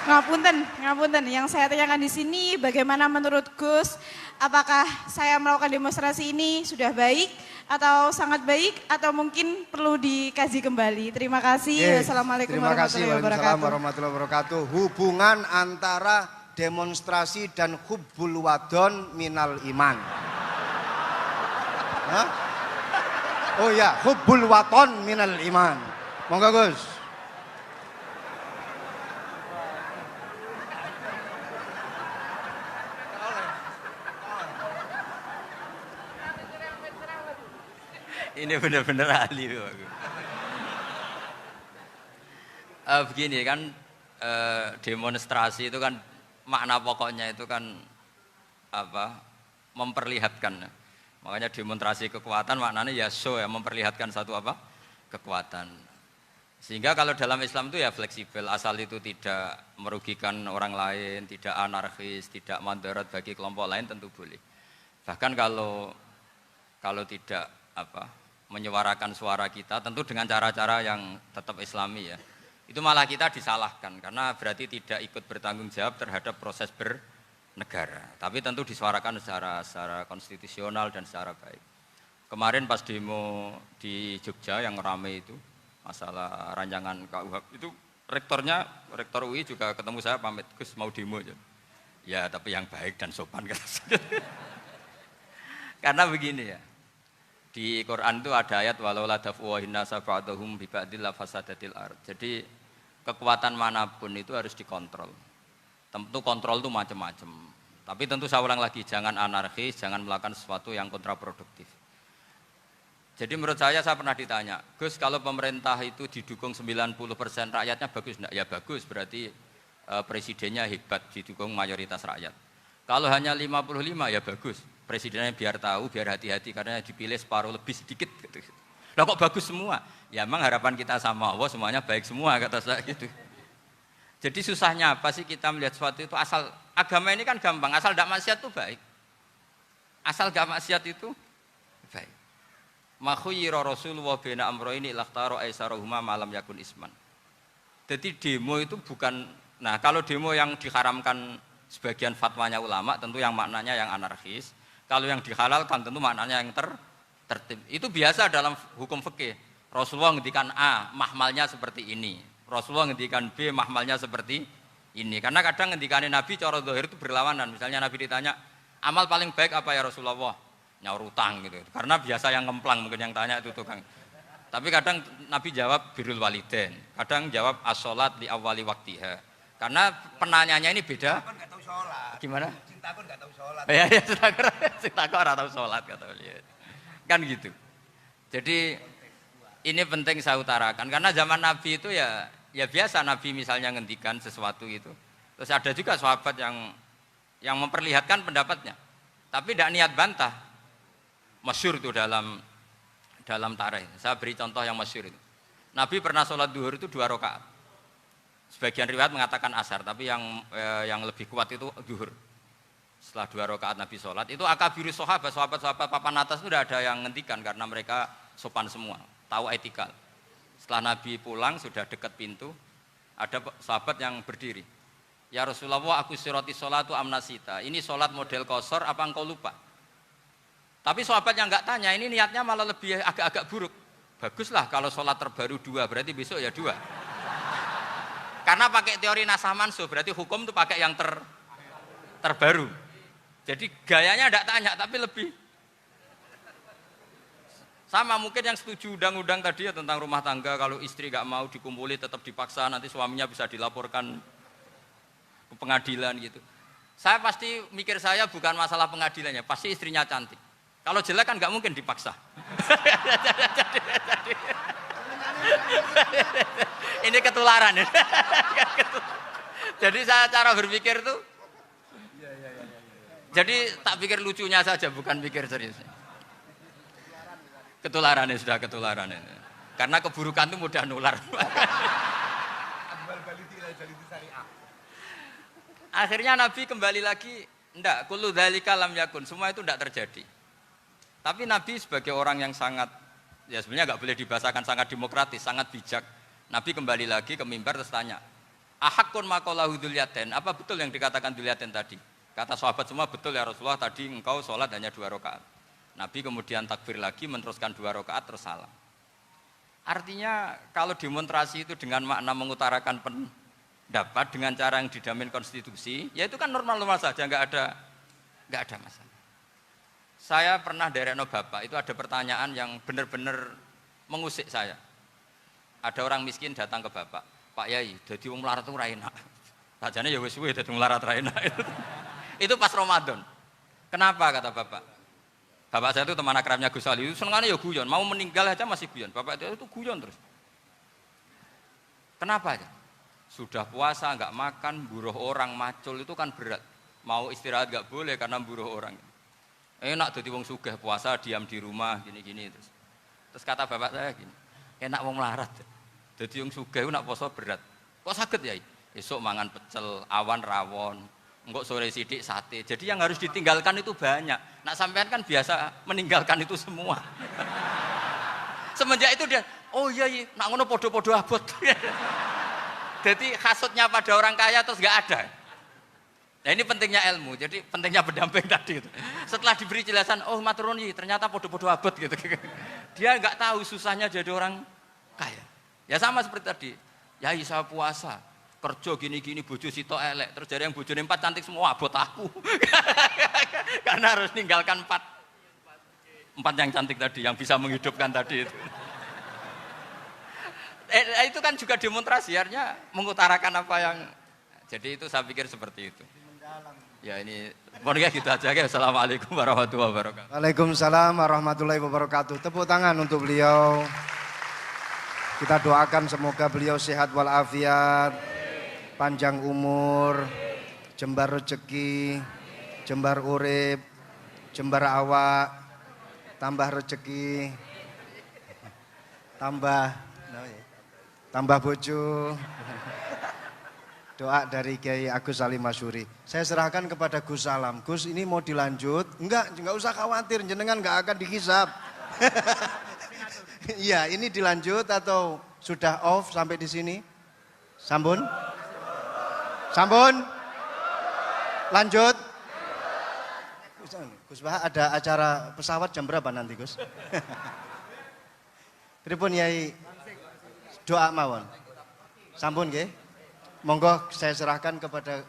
Ngapunten. Yang saya tanyakan di sini, bagaimana menurut Gus, apakah saya melakukan demonstrasi ini sudah baik atau sangat baik atau mungkin perlu dikaji kembali? Terima kasih. Wassalamualaikum warahmatullahi wabarakatuh. Hubungan antara demonstrasi dan hubbul wadon minal iman. Hah? Oh ya, hubbul waton minal iman. Monggo Gus. Ini benar-benar ahli. Begini kan, demonstrasi itu kan makna pokoknya itu kan apa? Memperlihatkan. Makanya demonstrasi kekuatan maknanya ya show ya, memperlihatkan satu apa? Kekuatan. Sehingga kalau dalam Islam itu ya fleksibel, asal itu tidak merugikan orang lain, tidak anarkis, tidak mandorot bagi kelompok lain tentu boleh. Bahkan kalau tidak apa? Menyuarakan suara kita tentu dengan cara-cara yang tetap islami ya, itu malah kita disalahkan karena berarti tidak ikut bertanggung jawab terhadap proses bernegara, tapi tentu disuarakan secara konstitusional dan secara baik. Kemarin pas demo di Jogja yang ramai itu masalah rancangan KUHP itu, rektor UI juga ketemu saya, pamit Gus mau demo aja. Ya tapi yang baik dan sopan karena begini ya, di Quran itu ada ayat walau la daf'uhin nasa ba'dahum bi ba'dil la fasadatil ard. Jadi kekuatan manapun itu harus dikontrol. Tentu kontrol itu macam-macam. Tapi tentu saya ulang lagi, jangan anarkis, jangan melakukan sesuatu yang kontraproduktif. Jadi menurut saya pernah ditanya, Gus kalau pemerintah itu didukung 90% rakyatnya bagus enggak? Ya bagus, berarti presidennya hebat, didukung mayoritas rakyat. Kalau hanya 55 ya bagus. Presidennya biar tahu, biar hati-hati karena dipilih separuh lebih sedikit. Gitu. Lah kok bagus semua? Ya emang harapan kita sama Allah semuanya baik semua kata saya gitu. Jadi susahnya apa sih kita melihat sesuatu itu asal agama ini kan gampang, asal tidak maksiat itu baik. Asal gak maksiat itu baik. Makhuyira Rasulullah bina amroini lakhtaro aisarohuma malam yakun isman. Jadi demo itu bukan, nah kalau demo yang diharamkan sebagian fatwanya ulama tentu yang maknanya yang anarkis. Kalau yang dihalalkan tentu maknanya yang tertib. Itu biasa dalam hukum fikih. Rasulullah ngendikan A, mahmalnya seperti ini. Rasulullah ngendikan B, mahmalnya seperti ini. Karena kadang ngendikane Nabi cara zahir itu berlawanan. Misalnya Nabi ditanya, amal paling baik apa ya Rasulullah? Nyaur utang gitu. Karena biasa yang ngemplang mungkin yang tanya itu tukang. Tapi kadang Nabi jawab birrul walidain. Kadang jawab as-sholat li awwali waktiha. Karena penanyanya ini beda. Kan enggak tahu sholat. Gimana? Cinta kan enggak tahu sholat. Ya, cinta kok ora tahu sholat kata beliau. Kan gitu. Jadi ini penting saya utarakan karena zaman Nabi itu ya biasa Nabi misalnya ngendikan sesuatu itu. Terus ada juga sahabat yang memperlihatkan pendapatnya. Tapi tidak niat bantah. Masyhur itu dalam tarikh. Saya beri contoh yang masyhur itu. Nabi pernah sholat duhur itu 2 rakaat. Sebagian riwayat mengatakan asar, tapi yang lebih kuat itu duhur. Setelah 2 rakaat Nabi sholat, itu akabirus sahabat papan atas itu tidak ada yang ngendikan karena mereka sopan semua, tahu etikal. Setelah Nabi pulang sudah dekat pintu, ada sahabat yang berdiri. Ya Rasulullah, aku siroti sholatu amnasita. Ini sholat model kosor, apa engkau lupa? Tapi sahabat yang nggak tanya, ini niatnya malah lebih agak-agak buruk. Baguslah kalau sholat terbaru 2, berarti besok ya 2. Karena pakai teori nasah mansuh, berarti hukum itu pakai yang terbaru. Jadi gayanya tidak tanya, tapi lebih sama mungkin yang setuju undang-undang tadi ya tentang rumah tangga, kalau istri nggak mau dikumpuli tetap dipaksa, nanti suaminya bisa dilaporkan ke pengadilan gitu. Saya pasti mikir saya bukan masalah pengadilannya, pasti istrinya cantik. Kalau jelek kan nggak mungkin dipaksa. Ini ketularan. Jadi saya cara berpikir tuh, jadi tak pikir lucunya saja, bukan pikir serius. Ketularan ya sudah ketularan. Karena keburukan itu mudah nular. Akhirnya Nabi kembali lagi, enggak, kullu dzalika lam yakun, semua itu enggak terjadi. Tapi Nabi sebagai orang yang sangat, ya sebenarnya enggak boleh dibahasakan sangat demokratis, sangat bijak. Nabi kembali lagi ke mimbar terus tanya, ahakun maqalahu dzulyaten, apa betul yang dikatakan dzulyaten tadi? Kata sahabat semua, betul ya Rasulullah, tadi engkau sholat hanya 2 rakaat. Nabi kemudian takbir lagi, meneruskan 2 rakaat terus salam. Artinya kalau demonstrasi itu dengan makna mengutarakan pendapat dengan cara yang dijamin konstitusi, ya itu kan normal-normal saja, nggak ada masalah. Saya pernah derekno bapak, itu ada pertanyaan yang benar-benar mengusik saya. Ada orang miskin datang ke bapak, Pak Yai, jadi wong melarat itu ra enak. Sajane ya wis suwe dadi wong melarat ra enak. Itu pas Ramadan. Kenapa kata bapak? Bapak saya itu teman akrabnya Gus Ali, senengannya ya guyon, mau meninggal aja masih guyon. Bapak itu guyon terus. Kenapa ya? Sudah puasa nggak makan, buruh orang macul itu kan berat. Mau istirahat nggak boleh karena buruh orang. Enak jadi wong sugih puasa diam di rumah gini-gini terus. Terus kata bapak saya gini, enak wong melarat. Jadi wong sugih nak puasa berat. Kok sakit ya? Esok mangan pecel, awan rawon, engkok sore sidik sate. Jadi yang harus ditinggalkan itu banyak. Nak sampean kan biasa meninggalkan itu semua. Semenjak itu dia, oh iya, nak ngono podo-podo abot. Jadi hasutnya pada orang kaya terus nggak ada. Nah ini pentingnya ilmu, jadi pentingnya pendamping tadi itu. Setelah diberi jelasan, oh maturun ternyata podo-podo abot gitu. Dia nggak tahu susahnya jadi orang kaya. Ya sama seperti tadi, ya saya puasa, kerja gini-gini, bojo sitok elek, terus jadi yang bojone 4 cantik semua, abot aku. Karena harus ninggalkan 4 yang cantik tadi, yang bisa menghidupkan tadi itu. Itu kan juga demonstrasi, artinya mengutarakan apa yang, jadi itu saya pikir seperti itu. Ya ini, pokoknya gitu aja. Assalamualaikum warahmatullahi wabarakatuh. Waalaikumsalam warahmatullahi wabarakatuh. Tepuk tangan untuk beliau. Kita doakan semoga beliau sehat walafiat, panjang umur, jembar rezeki, jembar urip, jembar awak, tambah rezeki, tambah bojo. Doa dari Kiai Agus Salim Masyuri. Saya serahkan kepada Gus Salam. Gus, ini mau dilanjut? Enggak usah khawatir, jenengan enggak akan dihisap. Iya, ini dilanjut atau sudah off sampai di sini? Sambun? Sambun? Lanjut? Gus Bah, ada acara pesawat jam berapa nanti, Gus? Pripun Yai? Doa mawon. Sampun nggih. Monggo saya serahkan kepada